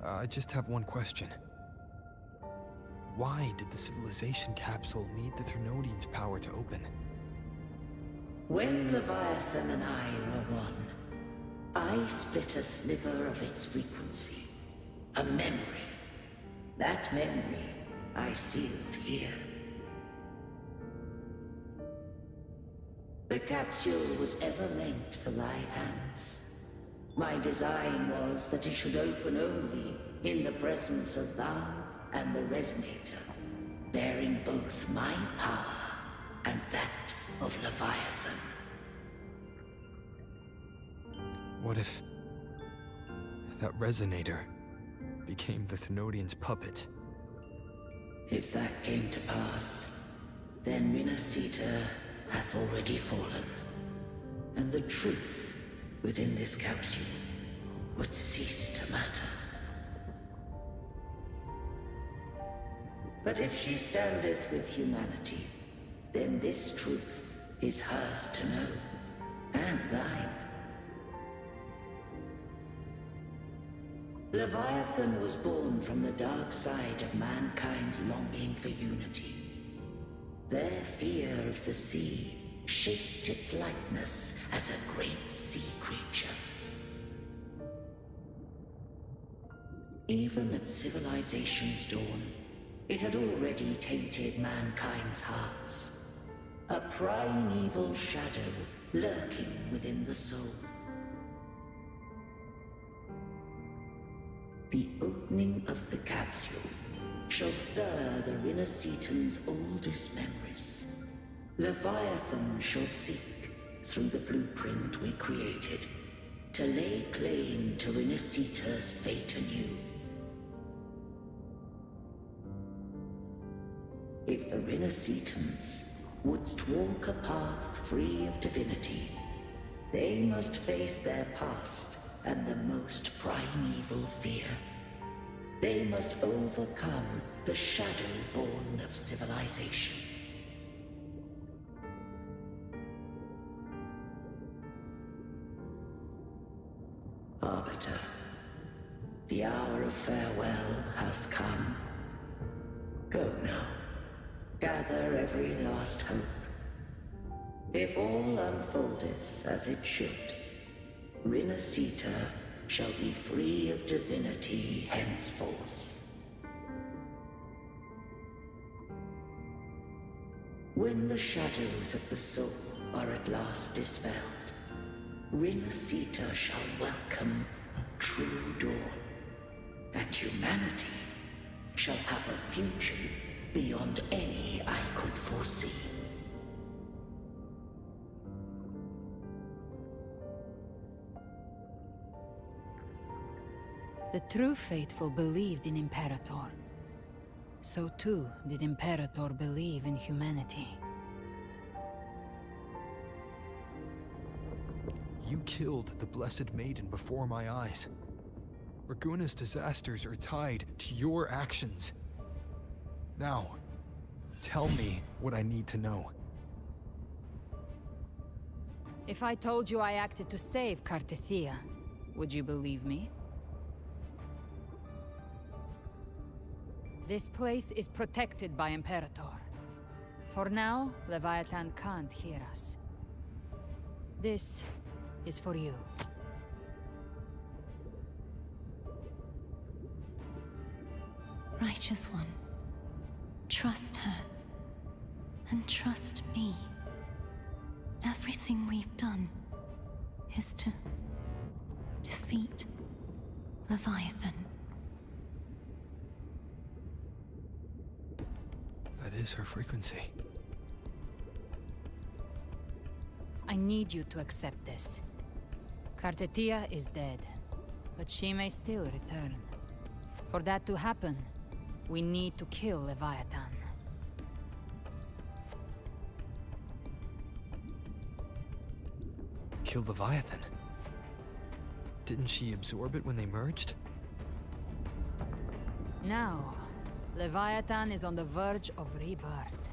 I just have one question. Why did the civilization capsule need the Threnodian's power to open? When Leviathan and I were one, I split a sliver of its frequency. A memory. That memory I sealed here. The capsule was ever meant for thy hands. My design was that it should open only in the presence of thou and the Resonator, bearing both my power and that of Leviathan. What if that Resonator became the Thenodian's puppet? If that came to pass, then Minasita hath already fallen, and the truth within this capsule would cease to matter. But if she standeth with humanity, then this truth is hers to know, and thine. Leviathan was born from the dark side of mankind's longing for unity. Their fear of the sea shaped its likeness as a great sea creature. Even at civilization's dawn, it had already tainted mankind's hearts. A primeval shadow lurking within the soul. The opening of the capsule shall stir the Rinascitan's oldest memories. Leviathan shall seek, through the blueprint we created, to lay claim to Rinascita's fate anew. If the Rinascitans wouldst walk a path free of divinity, they must face their past and the most primeval fear. They must overcome the shadow born of civilization. Arbiter, the hour of farewell hath come. Go now. Gather every last hope. If all unfoldeth as it should, Rinascita shall be free of divinity henceforth. When the shadows of the soul are at last dispelled, Rinascita shall welcome a true dawn, and humanity shall have a future beyond any I could foresee. The true faithful believed in Imperator. So too did Imperator believe in humanity. You killed the Blessed Maiden before my eyes. Raguna's disasters are tied to your actions. Now, tell me what I need to know. If I told you I acted to save Cartethia, would you believe me? This place is protected by Imperator. For now, Leviathan can't hear us. This is for you. Righteous One, trust her. And trust me. Everything we've done is to defeat Leviathan. That is her frequency. I need you to accept this. Kartetia is dead, but she may still return. For that to happen, we need to kill Leviathan. Kill Leviathan? Didn't she absorb it when they merged? Now, Leviathan is on the verge of rebirth.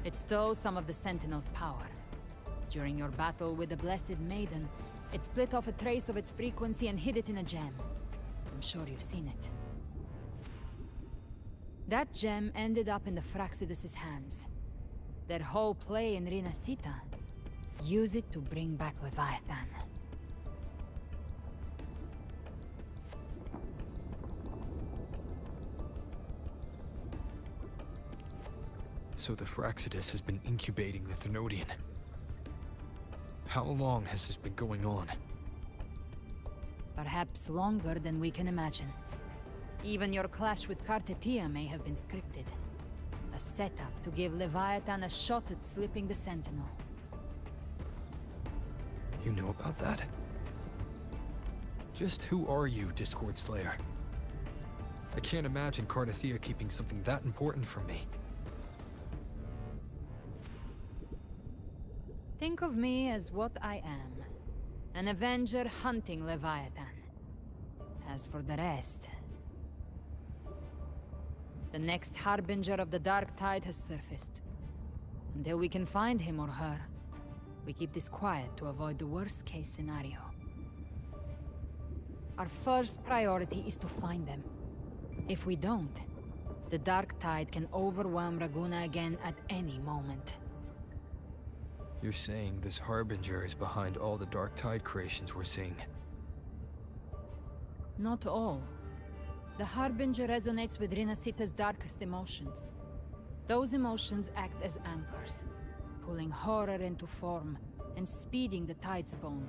It stole some of the Sentinel's power. During your battle with the Blessed Maiden, it split off a trace of its frequency and hid it in a gem. I'm sure you've seen it. That gem ended up in the Fraxidus' hands. Their whole play in Rinasita. Use it to bring back Leviathan. So the Fraxidus has been incubating the Thenodian. How long has this been going on? Perhaps longer than we can imagine. Even your clash with Kartetia may have been scripted. A setup to give Leviathan a shot at slipping the Sentinel. You know about that? Just who are you, Discord Slayer? I can't imagine Kartetia keeping something that important from me. Think of me as what I am. An Avenger hunting Leviathan. As for the rest... The next Harbinger of the Dark Tide has surfaced. Until we can find him or her, we keep this quiet to avoid the worst-case scenario. Our first priority is to find them. If we don't, the Dark Tide can overwhelm Raguna again at any moment. You're saying this Harbinger is behind all the Dark Tide creations we're seeing? Not all. The Harbinger resonates with Rinasita's darkest emotions. Those emotions act as anchors, pulling horror into form and speeding the Tidespawn.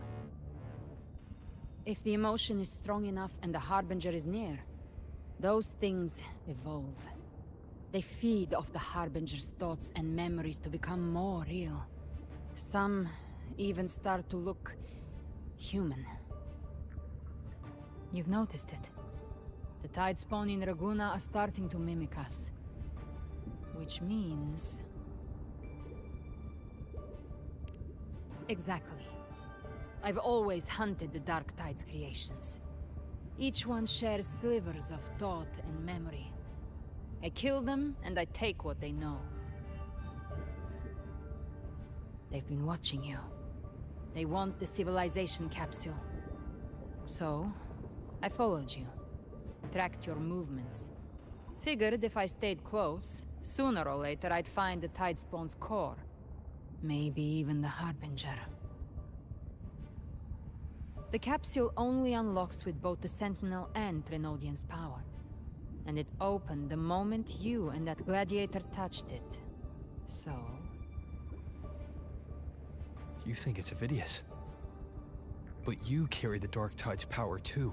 If the emotion is strong enough and the Harbinger is near, those things evolve. They feed off the Harbinger's thoughts and memories to become more real. Some even start to look human. You've noticed it. The Tidespawn in Raguna are starting to mimic us. Which means... Exactly. I've always hunted the Dark Tide's creations. Each one shares slivers of thought and memory. I kill them, and I take what they know. They've been watching you. They want the civilization capsule. So, I followed you. Tracked your movements. Figured if I stayed close, sooner or later I'd find the Tidespawn's core. Maybe even the Harbinger. The capsule only unlocks with both the Sentinel and Thenodian's power. And it opened the moment you and that gladiator touched it. So... You think it's Avidius. But you carry the Dark Tide's power too.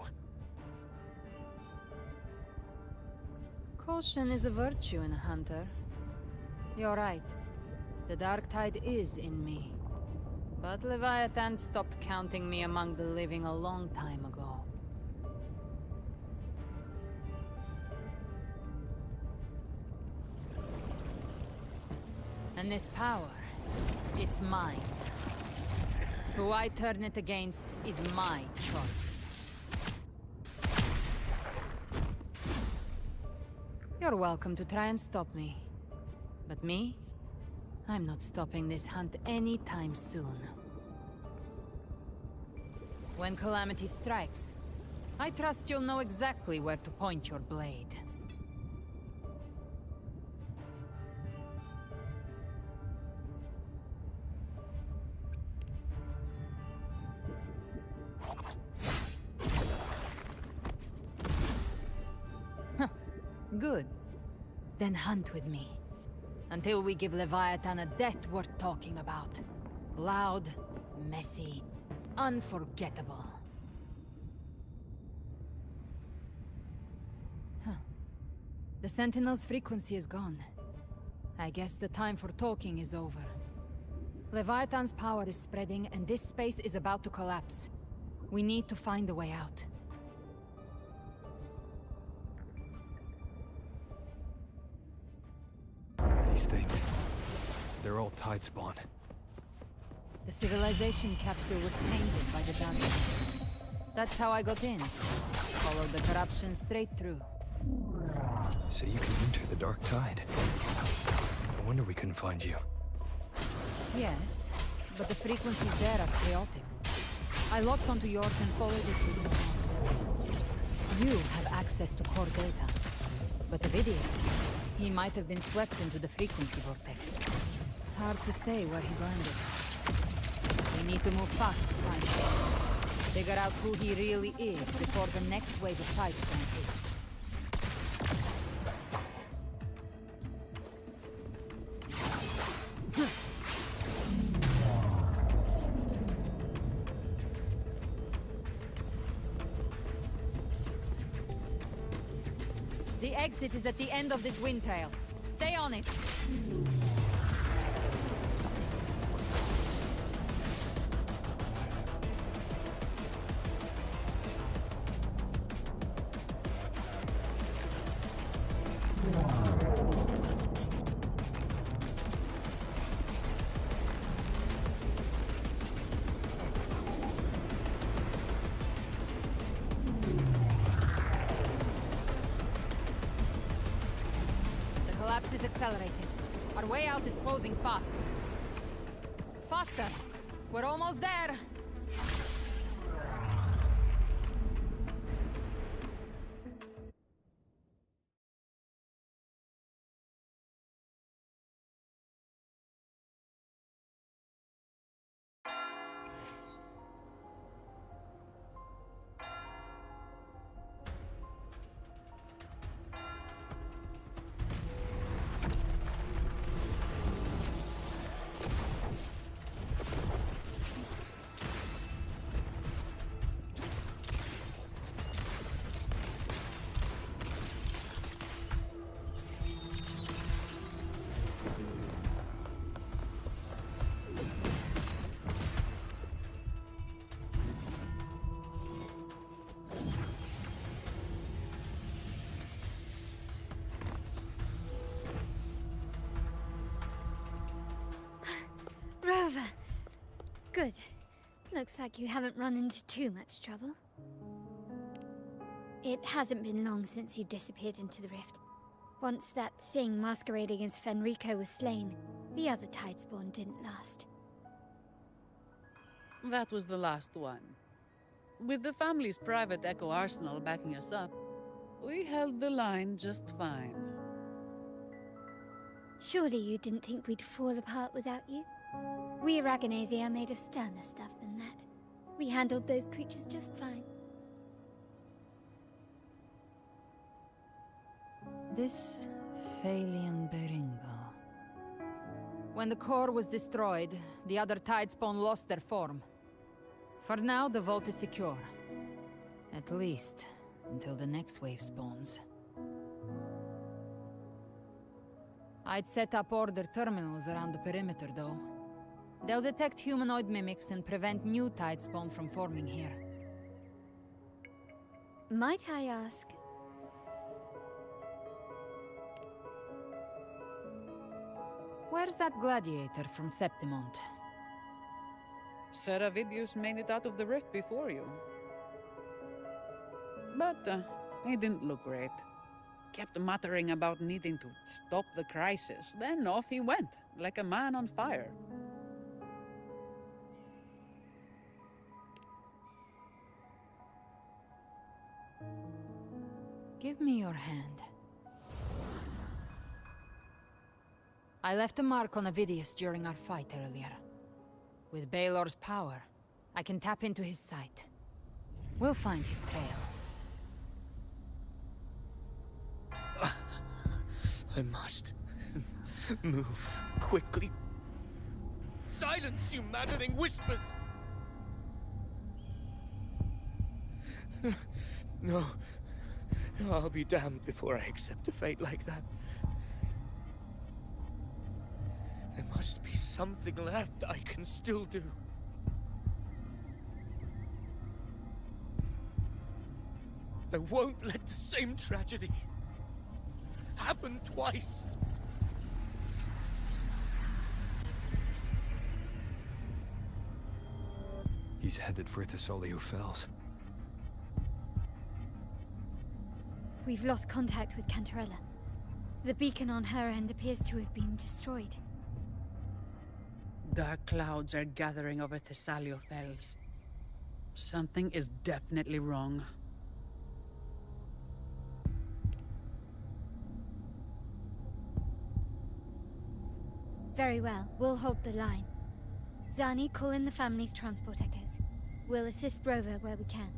Caution is a virtue in a hunter. You're right. The Dark Tide is in me. But Leviathan stopped counting me among the living a long time ago. And this power, it's mine. Who I turn it against is my choice. You're welcome to try and stop me. But me? I'm not stopping this hunt anytime soon. When calamity strikes, I trust you'll know exactly where to point your blade. Good. Then hunt with me. Until we give Leviathan a death worth talking about. Loud, messy, unforgettable. The Sentinel's frequency is gone. I guess the time for talking is over. Leviathan's power is spreading, and this space is about to collapse. We need to find a way out. These things... they're all tide spawn. The civilization capsule was painted by the Dark. That's how I got in. Followed the corruption straight through. So you can enter the dark tide. No wonder we couldn't find you. Yes, but the frequencies there are chaotic. I locked onto yours and followed it to the storm. You have access to core data. But Ovidius, he might have been swept into the frequency vortex. Hard to say where he's landed. We need to move fast to find him. Figure out who he really is before the next wave of tide storm hits. The exit is at the end of this wind trail. Stay on it. Is accelerating. Our way out is closing fast. Faster! We're almost there! Rover! Good. Looks like you haven't run into too much trouble. It hasn't been long since you disappeared into the rift. Once that thing masquerading as Fenrico was slain, the other Tidespawn didn't last. That was the last one. With the family's private Echo arsenal backing us up, we held the line just fine. Surely you didn't think we'd fall apart without you? We Aragonese are made of sterner stuff than that. We handled those creatures just fine. This Phalian Beringo. When the core was destroyed, the other Tidespawn lost their form. For now, the vault is secure. At least, until the next wave spawns. I'd set up order terminals around the perimeter, though. They'll detect humanoid mimics and prevent new Tidespawn from forming here. Might I ask? Where's that gladiator from Septimont? Seravidius made it out of the rift before you. But he didn't look great. Kept muttering about needing to stop the crisis, then off he went, like a man on fire. Give me your hand. I left a mark on Ovidius during our fight earlier. With Baelor's power, I can tap into his sight. We'll find his trail. I must move quickly. Silence, you maddening whispers! No. I'll be damned before I accept a fate like that. There must be something left I can still do. I won't let the same tragedy happen twice. He's headed for Thessalio Fells. We've lost contact with Cantarella. The beacon on her end appears to have been destroyed. Dark clouds are gathering over Thessalio Fells. Something is definitely wrong. Very well, we'll hold the line. Zani, call in the family's transport echoes. We'll assist Rover where we can.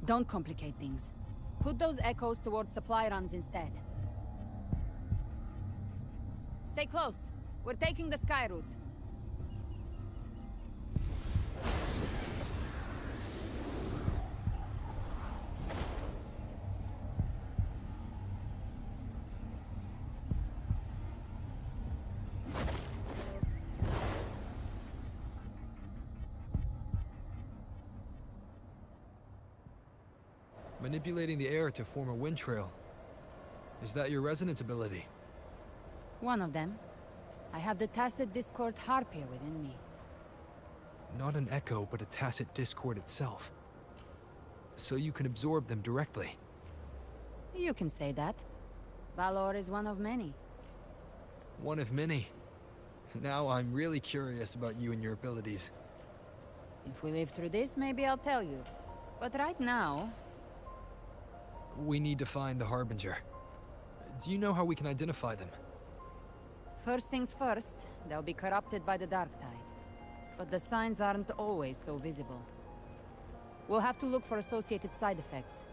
Don't complicate things. Put those echoes towards supply runs instead. Stay close. We're taking the sky route. Manipulating the air to form a wind trail. Is that your resonance ability? One of them. I have the tacit discord harpia within me. Not an echo, but a tacit discord itself. So you can absorb them directly. You can say that. Valor is one of many. One of many. Now I'm really curious about you and your abilities. If we live through this, maybe I'll tell you. But right now... We need to find the Harbinger. Do you know how we can identify them? First things first, they'll be corrupted by the Dark Tide. But the signs aren't always so visible. We'll have to look for associated side effects,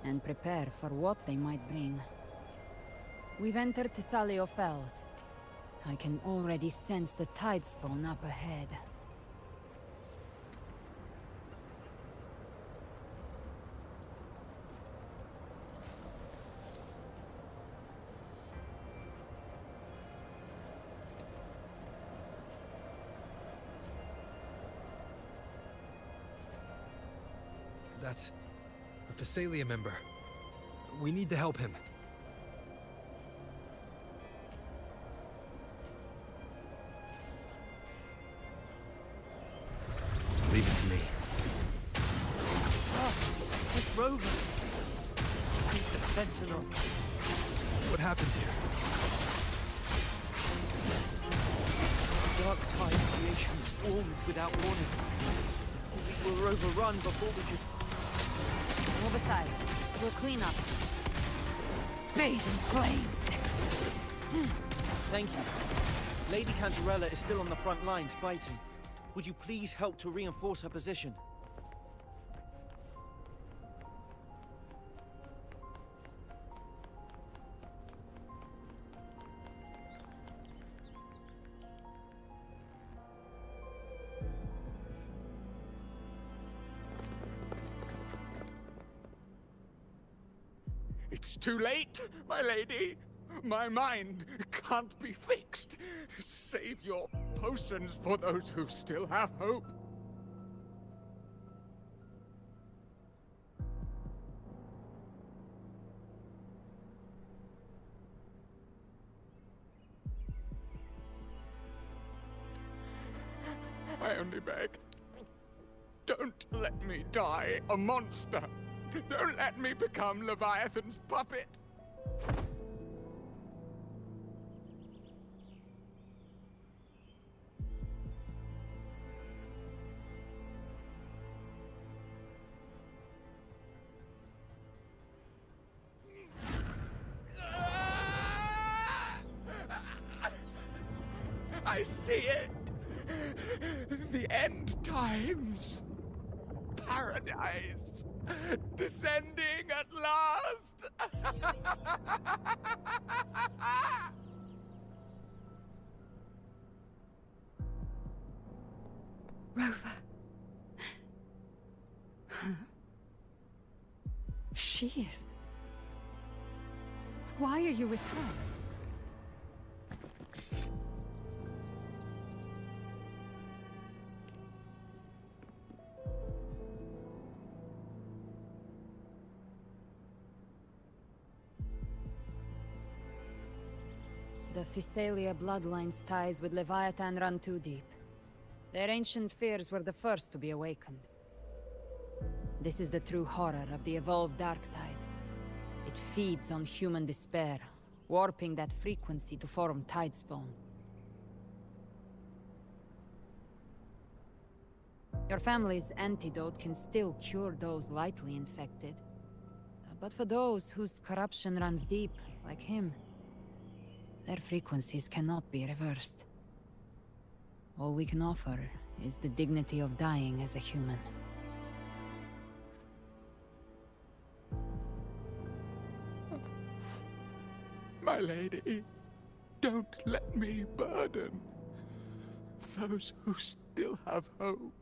and prepare for what they might bring. We've entered Thessalio Fells. I can already sense the tide spawn up ahead. That's a Thessalia member. We need to help him. Leave it to me. Oh, it's Rover. The Sentinel. What happened here? Dark Tide creation swarmed without warning. We were overrun before we could... Move aside. We'll clean up. Bathe in flames. Thank you. Lady Cantarella is still on the front lines fighting. Would you please help to reinforce her position? It's too late, my lady. My mind can't be fixed. Save your potions for those who still have hope. I only beg. Don't let me die a monster. Don't let me become Leviathan's puppet. I see it. The end times. Paradise. Descending at last. Rover. she is. Why are you with her? The Physalia bloodline's ties with Leviathan run too deep. Their ancient fears were the first to be awakened. This is the true horror of the evolved Dark Tide. It feeds on human despair, warping that frequency to form Tidespawn. Your family's antidote can still cure those lightly infected. But for those whose corruption runs deep, like him, their frequencies cannot be reversed. All we can offer is the dignity of dying as a human. My lady, don't let me burden those who still have hope.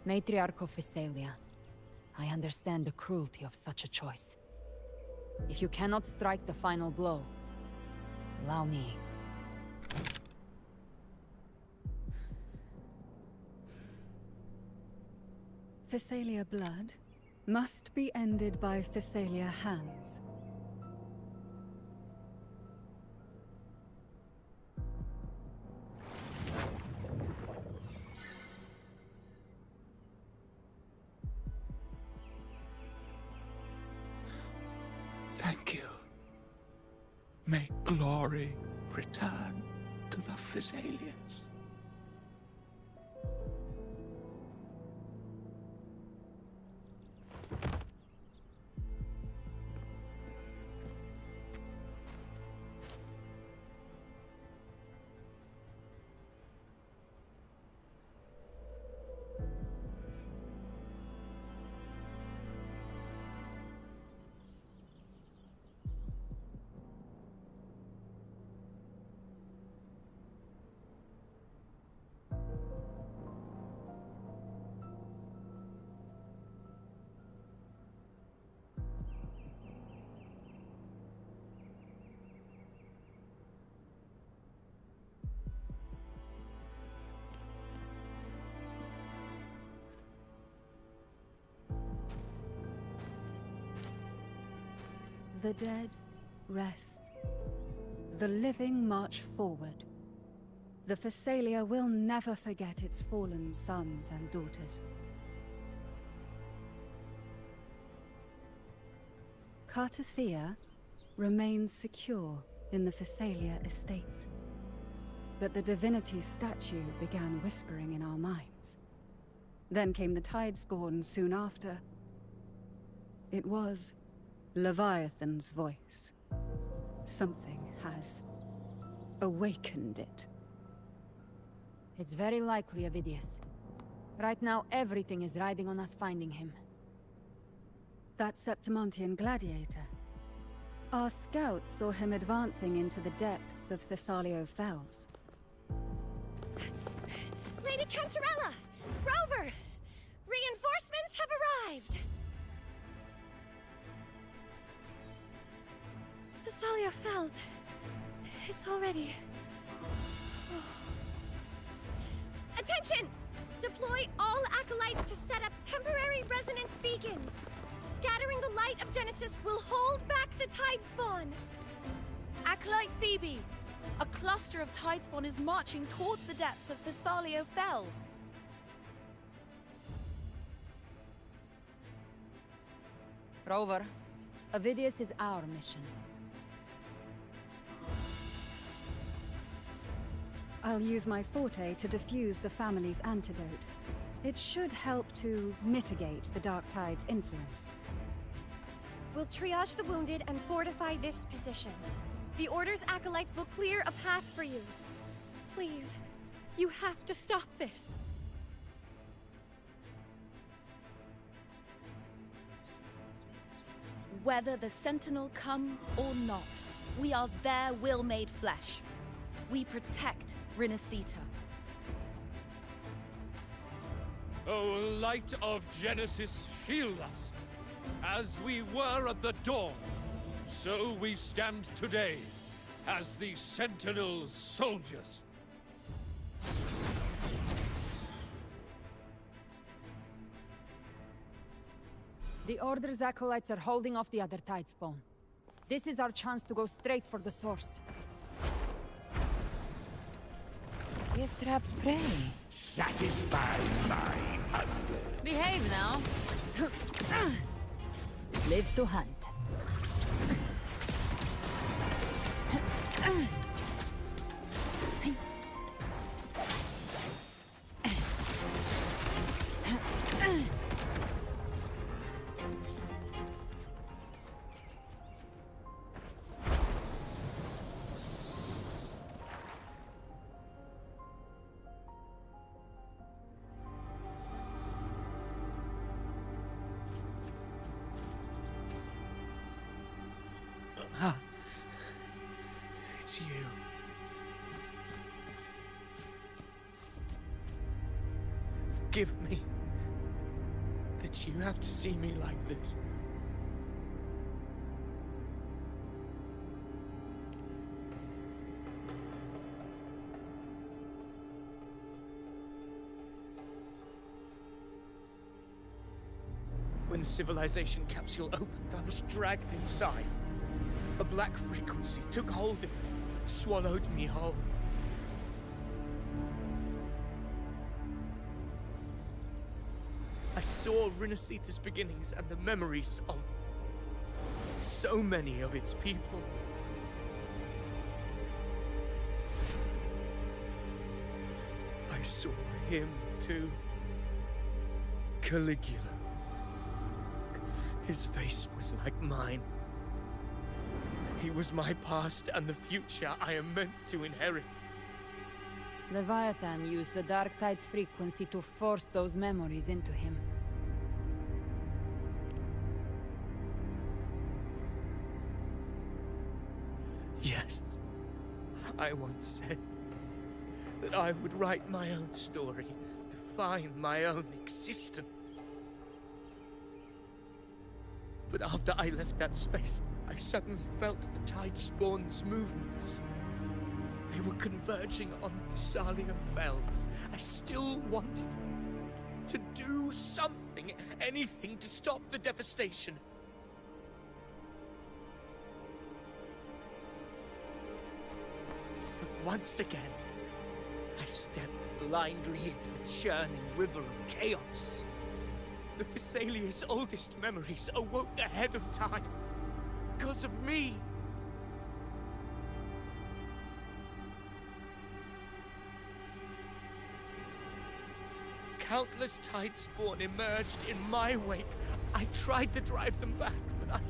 Matriarch of Physalia, I understand the cruelty of such a choice. If you cannot strike the final blow, allow me. Physalia blood must be ended by Physalia hands. Thank you. May glory return to the Physalians. The dead rest. The living march forward. The Physalia will never forget its fallen sons and daughters. Cartathea remains secure in the Physalia estate. But the divinity's statue began whispering in our minds. Then came the Tidespawn soon after. It was Leviathan's voice. Something has awakened it. It's very likely Avidius. Right now, everything is riding on us finding him. That Septimontian gladiator. Our scouts saw him advancing into the depths of Thessalio Fells. Lady Cantarella! Rover! Reinforcements have arrived! Thessalio Fells. It's already... Attention! Deploy all acolytes to set up temporary resonance beacons. Scattering the light of Genesis will hold back the Tidespawn. Acolyte Phoebe! A cluster of Tidespawn is marching towards the depths of Thessalio Fells. Rover, Avidius is our mission. I'll use my forte to defuse the family's antidote. It should help to mitigate the Dark Tide's influence. We'll triage the wounded and fortify this position. The Order's acolytes will clear a path for you. Please, you have to stop this. Whether the Sentinel comes or not, we are their will made flesh. We protect Rinasita. O light of Genesis, shield us. As we were at the dawn, so we stand today as the Sentinel soldiers. The Order's acolytes are holding off the other Tidespawn. This is our chance to go straight for the source. We've trapped prey. Satisfy my hunger. Behave now. Live to hunt. It's you. Forgive me that you have to see me like this. When the civilization capsule opened, I was dragged inside. A black frequency took hold of me, swallowed me whole. I saw Rinasita's beginnings and the memories of so many of its people. I saw him too. Caligula. His face was like mine. He was my past and the future I am meant to inherit. Leviathan used the Dark Tide's frequency to force those memories into him. Yes, I once said that I would write my own story, define my own existence. But after I left that space, I suddenly felt the Tidespawn's movements. They were converging on Thessalia Fells. I still wanted to do something, anything to stop the devastation. But once again, I stepped blindly into the churning river of chaos. The Thessalia's oldest memories awoke ahead of time. Because of me. Countless Tidespawn emerged in my wake. I tried to drive them back, but I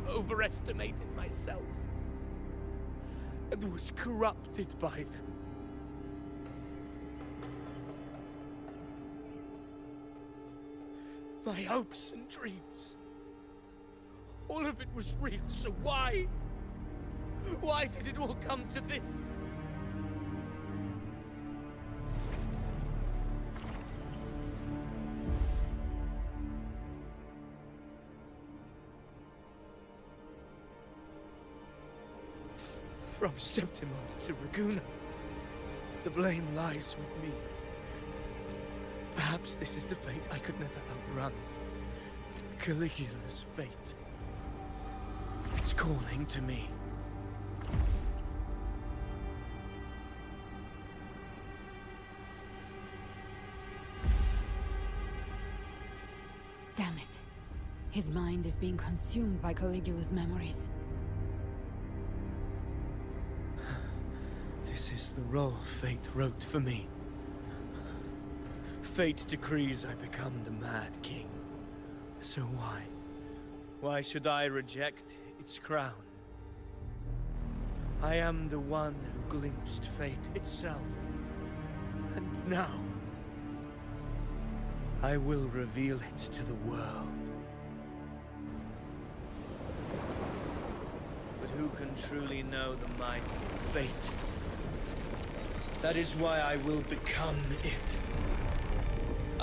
overestimated myself and was corrupted by them. My hopes and dreams. All of it was real, so why? Why did it all come to this? From Septimont to Raguna, the blame lies with me. Perhaps this is the fate I could never outrun. Caligula's fate. It's calling to me. Damn it. His mind is being consumed by Caligula's memories. This is the role fate wrote for me. Fate decrees I become the Mad King. So why? Why should I reject its crown? I am the one who glimpsed fate itself. And now, I will reveal it to the world. But who can truly know the might of fate? That is why I will become it.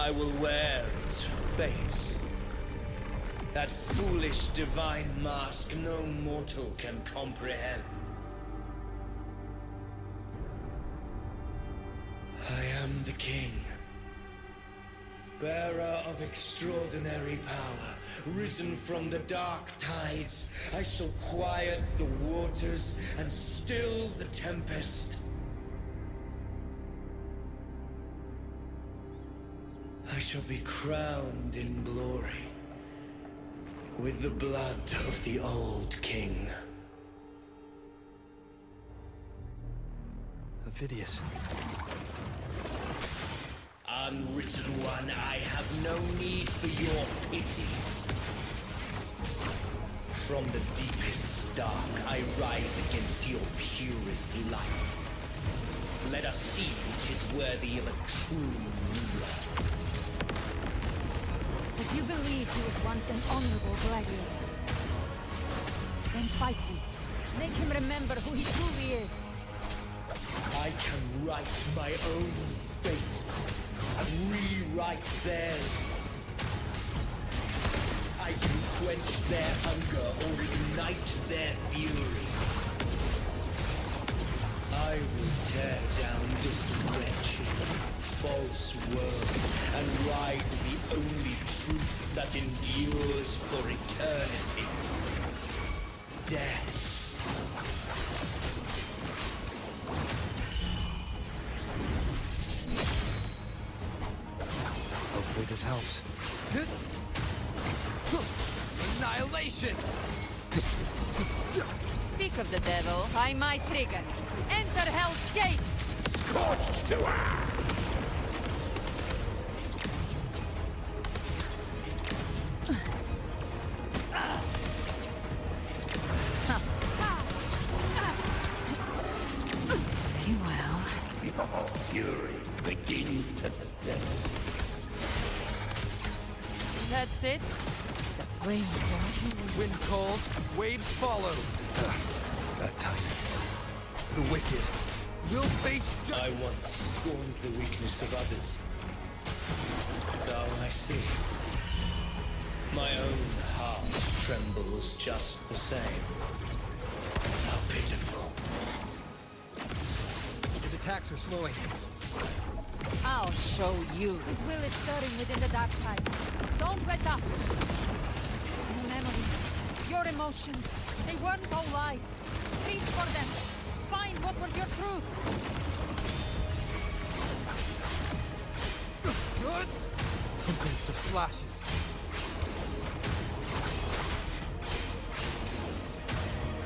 I will wear its face. That foolish divine mask no mortal can comprehend. I am the king, bearer of extraordinary power, risen from the dark tides. I shall quiet the waters and still the tempest. I shall be crowned in glory with the blood of the old king. Phidias. Unwritten one, I have no need for your pity. From the deepest dark, I rise against your purest light. Let us see which is worthy of a true ruler. If you believe he was once an honorable gladiator, then fight him. Make him remember who he truly is. I can write my own fate and rewrite theirs. I can quench their hunger or ignite their fury. I will tear down this wretched, false world and ride the only truth that endures for eternity. Death. Hopefully this helps. Annihilation! Speak of the devil, I might trigger. Enter Hell's Gate! Scorched to earth! Very well. Your fury begins to stir. That's it? The flames are... Wind calls, waves follow. That time, the wicked will face judgment. I once scorned the weakness of others. Now I see. My own heart trembles just the same. How pitiful. His attacks are slowing. I'll show you. His will is stirring within the dark side. Don't let up! Your memories, your emotions, they weren't all lies. Reach for them. Find what was your truth. Good. Tempest of slashes.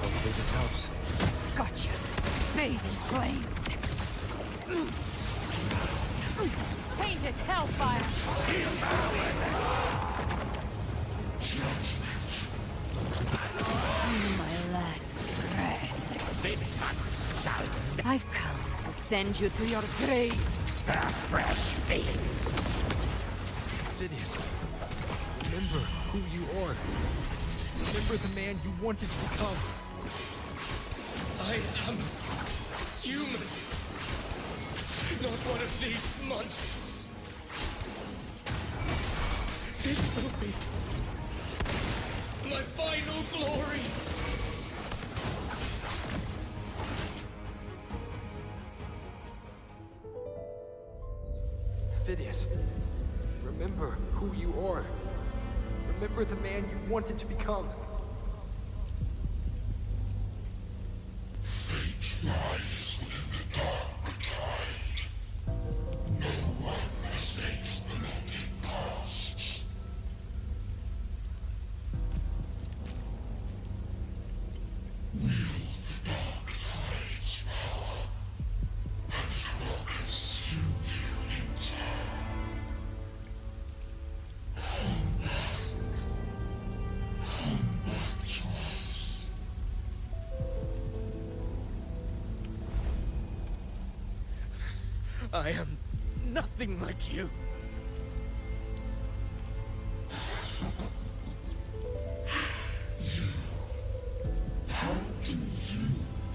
Hopefully this helps. Gotcha. Bathe in flames. Painted hellfire. To my last breath. This hunt shall I've come to send you to your grave. a fresh face. Phidias, remember who you are. Remember the man you wanted to become. I am human. Not one of these monsters. This will be my final glory. Phidias, remember who you are. Remember the man you wanted to become. Fate lies within the dark tide. No one mistakes the mending pasts. Wield the dark tide's power, and it will consume you in time. Come back to us. I am nothing like you. How do you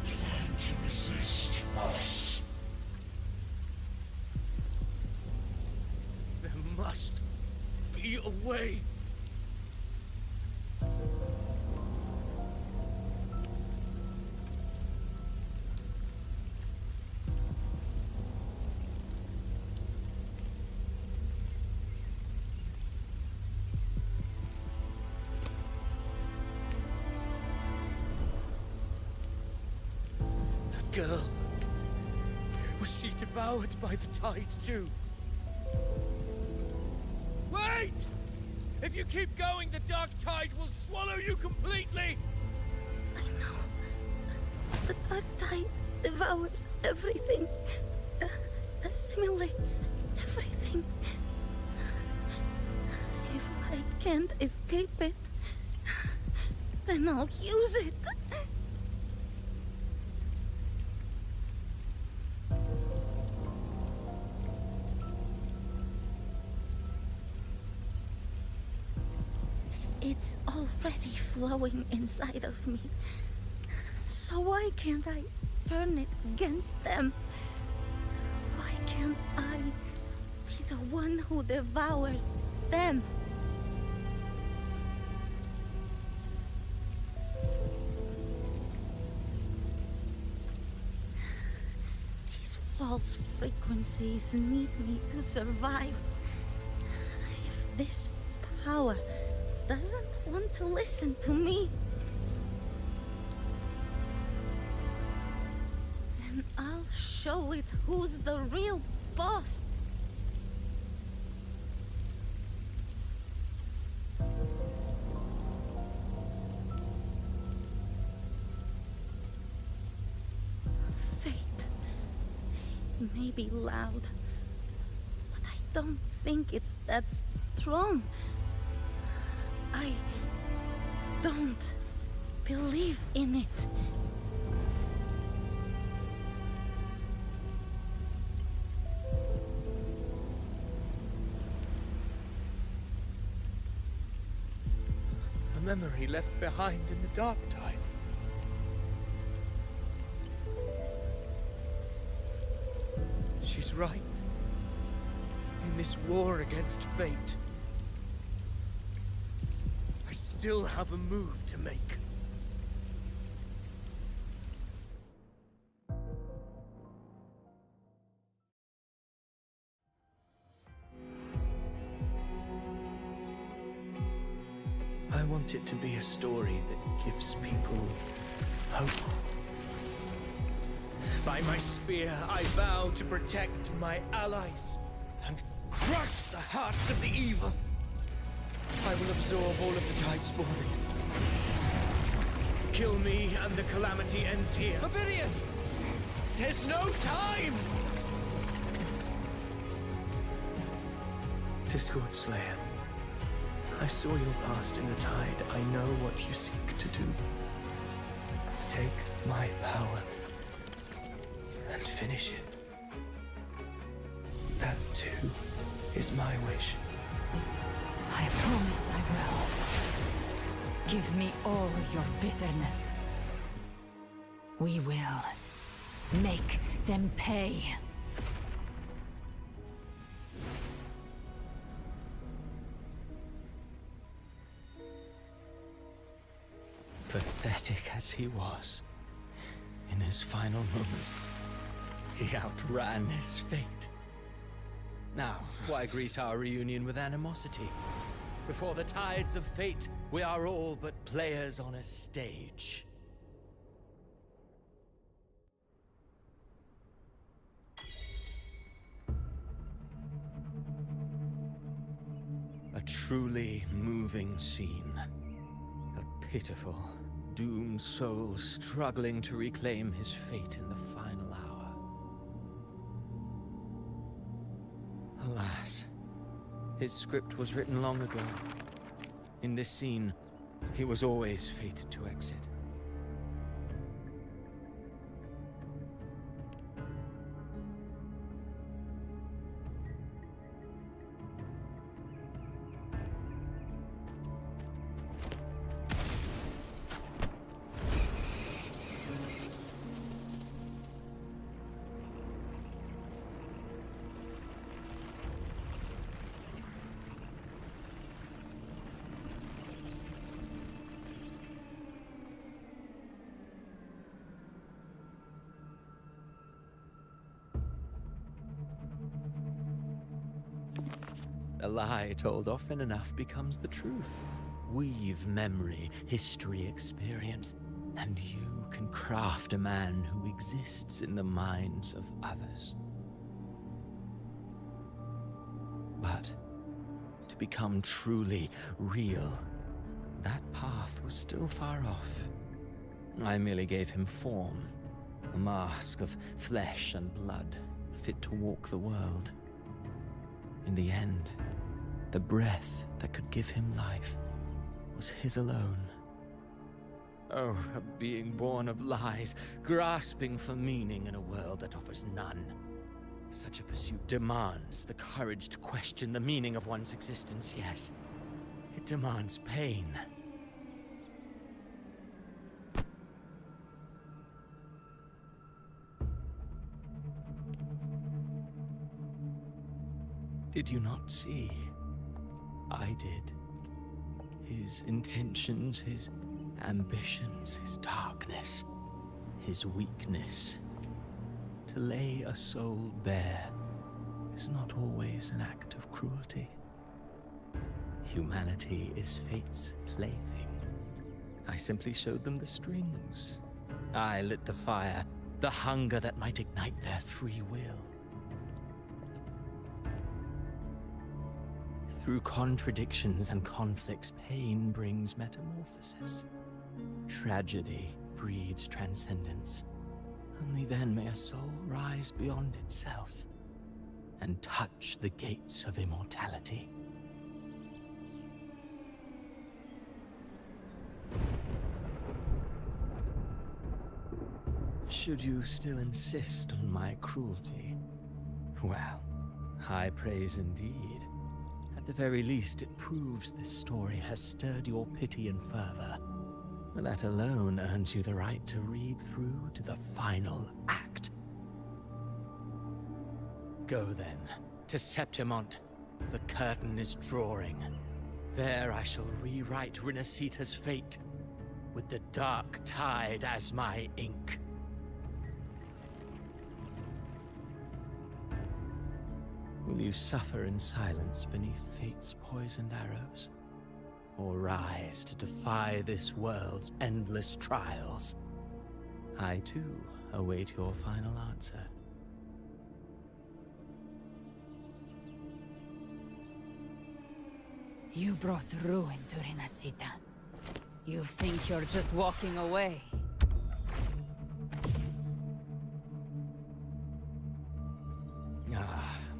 plan to resist us? The must be a way. Girl. Was she devoured by the tide too? Wait! If you keep going, the dark tide will swallow you completely! I know. The dark tide devours everything. Assimilates everything. If I can't escape it, then I'll use it. It's already flowing inside of me. So why can't I turn it against them? Why can't I be the one who devours them? These false frequencies need me to survive. If this power doesn't want to listen to me, then I'll show it who's the real boss. Fate may be loud, but I don't think it's that strong. I don't believe in it. A memory left behind in the dark tide. She's right. In this war against fate, I still have a move to make. I want it to be a story that gives people hope. By my spear, I vow to protect my allies and crush the hearts of the evil. I will absorb all of the tide spawn. Kill me and the calamity ends here. Ovidius! There's no time! Discord Slayer, I saw your past in the tide. I know what you seek to do. Take my power and finish it. That too is my wish. I promise I will. Give me all your bitterness. We will make them pay. Pathetic as he was, in his final moments, he outran his fate. Now, why greet our reunion with animosity? Before the tides of fate, we are all but players on a stage. A truly moving scene. A pitiful, doomed soul struggling to reclaim his fate in the final hour. Alas, his script was written long ago. In this scene, he was always fated to exit. A lie told often enough becomes the truth. Weave memory, history, experience, and you can craft a man who exists in the minds of others. But to become truly real, that path was still far off. I merely gave him form, a mask of flesh and blood, fit to walk the world. In the end, the breath that could give him life was his alone. Oh, a being born of lies, grasping for meaning in a world that offers none. Such a pursuit demands the courage to question the meaning of one's existence, yes. It demands pain. Did you not see? I did. His intentions, his ambitions, his darkness, his weakness. To lay a soul bare is not always an act of cruelty. Humanity is fate's plaything. I simply showed them the strings. I lit the fire, the hunger that might ignite their free will. Through contradictions and conflicts, pain brings metamorphosis. Tragedy breeds transcendence. Only then may a soul rise beyond itself and touch the gates of immortality. Should you still insist on my cruelty? Well, high praise indeed. At the very least, it proves this story has stirred your pity and fervor. That alone earns you the right to read through to the final act. Go then, to Septimont. The curtain is drawing. There I shall rewrite Rinasita's fate, with the dark tide as my ink. Will you suffer in silence beneath fate's poisoned arrows? Or rise to defy this world's endless trials? I too await your final answer. You brought ruin to Rinasita. You think you're just walking away?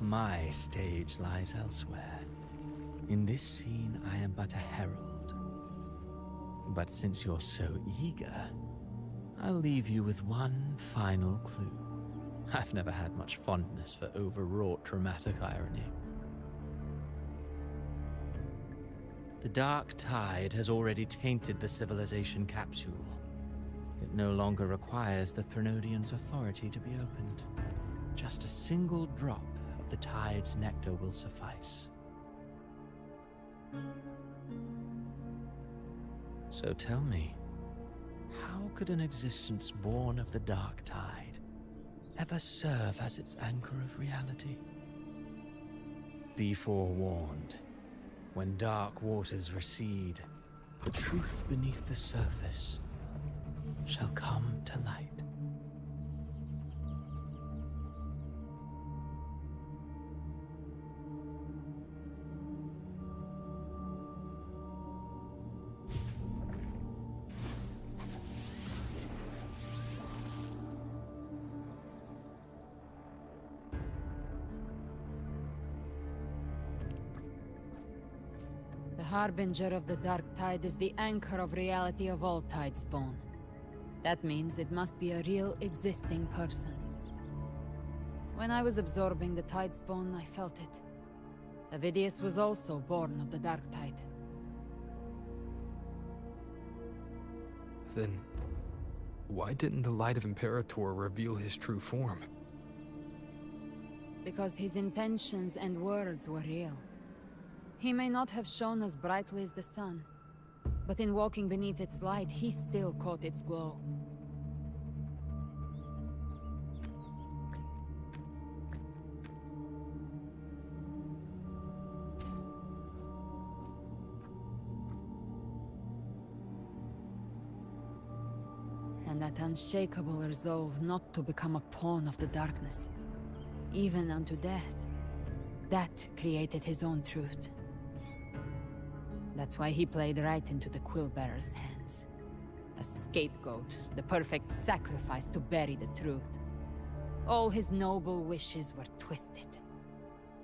My stage lies elsewhere. In this scene, I am but a herald. But since you're so eager, I'll leave you with one final clue. I've never had much fondness for overwrought dramatic irony. The dark tide has already tainted the civilization capsule. It no longer requires the Threnodians' authority to be opened. Just a single drop of the tide's nectar will suffice. So tell me, how could an existence born of the dark tide ever serve as its anchor of reality? Be forewarned. When dark waters recede, the truth beneath the surface shall come to light. The harbinger of the dark tide is the anchor of reality of all Tidespawn. That means it must be a real existing person. When I was absorbing the Tidespawn, I felt it. Avidius was also born of the dark tide. Then, why didn't the Light of Imperator reveal his true form? Because his intentions and words were real. He may not have shone as brightly as the sun, but in walking beneath its light, he still caught its glow. and that unshakable resolve not to become a pawn of the darkness, even unto death. That created his own truth. That's why he played right into the Quill-Bearer's hands. A scapegoat, the perfect sacrifice to bury the truth. All his noble wishes were twisted.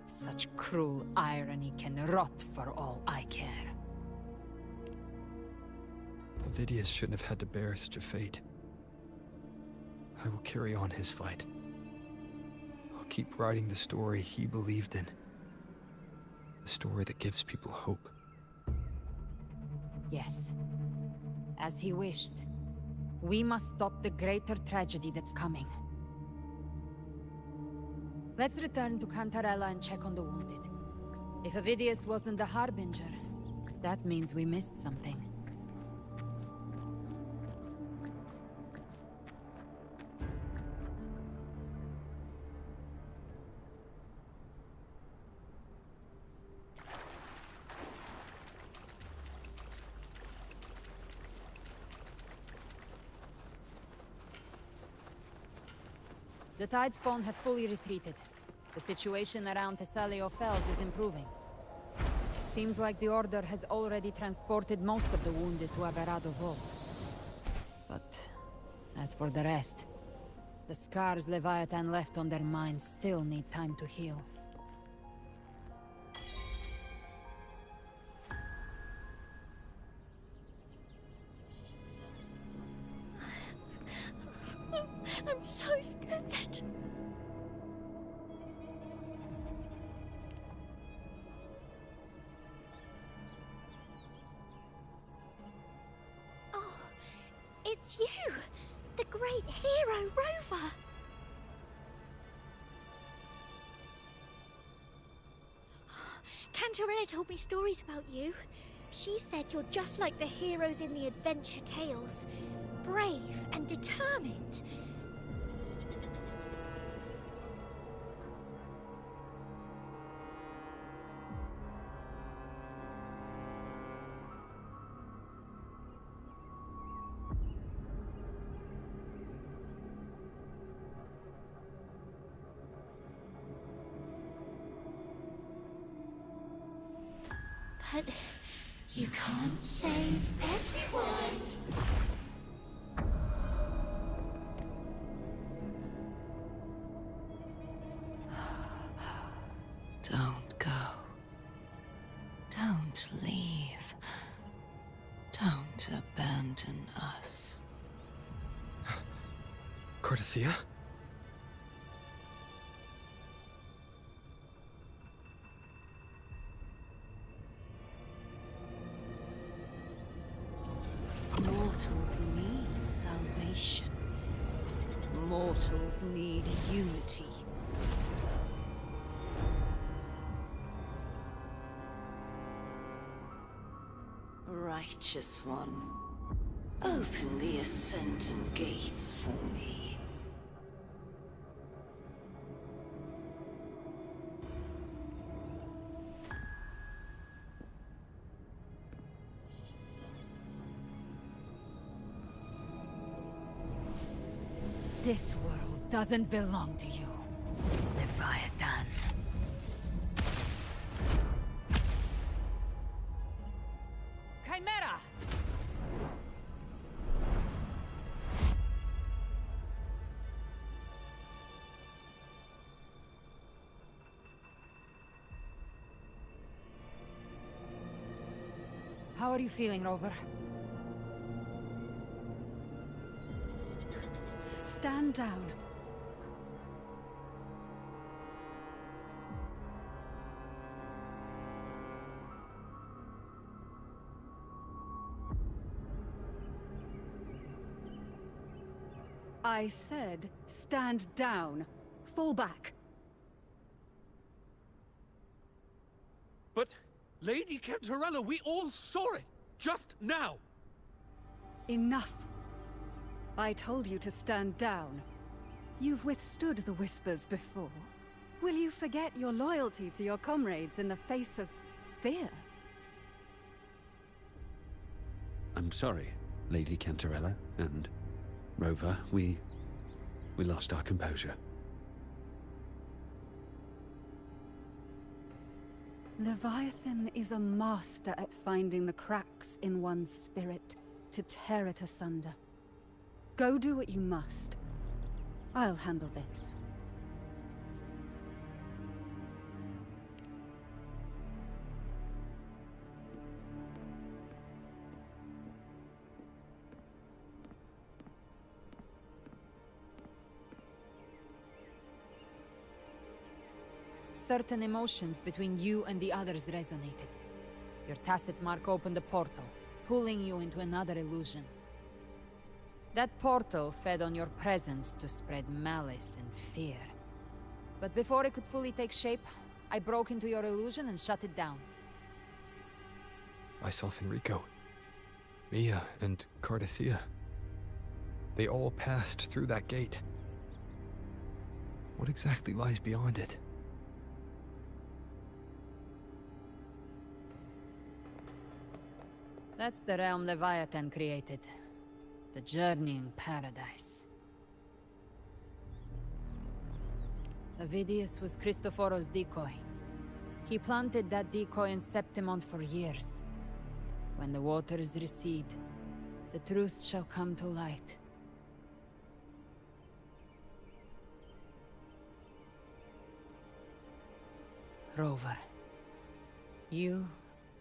Such cruel irony can rot for all I care. Ovidius shouldn't have had to bear such a fate. I will carry on his fight. I'll keep writing the story he believed in. The story that gives people hope. Yes. As he wished. We must stop the greater tragedy that's coming. Let's return to Cantarella and check on the wounded. If Ovidius wasn't the Harbinger, that means we missed something. The Tidespawn have fully retreated. The situation around Thessalio Fells is improving. Seems like the Order has already transported most of the wounded to Obrigado Vault. But as for the rest, the scars Leviathan left on their minds still need time to heal. I'm so scared. Oh, it's you, the great hero Rover. Cantarella told me stories about you. She said you're just like the heroes in the adventure tales. Brave and determined. But you can't save everyone. Don't go. Don't leave. Don't abandon us. Cardathia? Mortals need salvation. Mortals need unity. Righteous One, open the Ascendant Gates for me. This world doesn't belong to you, Leviathan. Chimera! How are you feeling, Rover? Stand down. I said, stand down. Fall back. But, Lady Cantarella, we all saw it! Just now! Enough. I told you to stand down. You've withstood the whispers before. Will you forget your loyalty to your comrades in the face of fear? I'm sorry, Lady Cantarella, and Rover, we lost our composure. Leviathan is a master at finding the cracks in one's spirit to tear it asunder. Go do what you must. I'll handle this. Certain emotions between you and the others resonated. Your tacit mark opened a portal, pulling you into another illusion. That portal fed on your presence to spread malice and fear. But before it could fully take shape, I broke into your illusion and shut it down. I saw Fenrico, Mia, and Cardathea. They all passed through that gate. What exactly lies beyond it? That's the realm Leviathan created. The journeying paradise. Avidius was Cristoforo's decoy. He planted that decoy in Septimont for years. When the waters recede, the truth shall come to light. Rover, you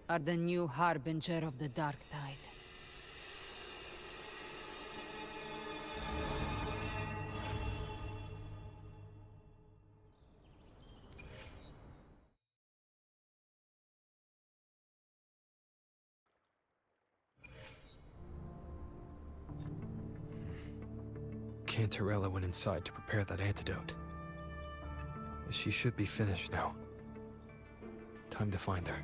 are the new harbinger of the Dark Tide. Cantarella went inside to prepare that antidote. She should be finished now. Time to find her.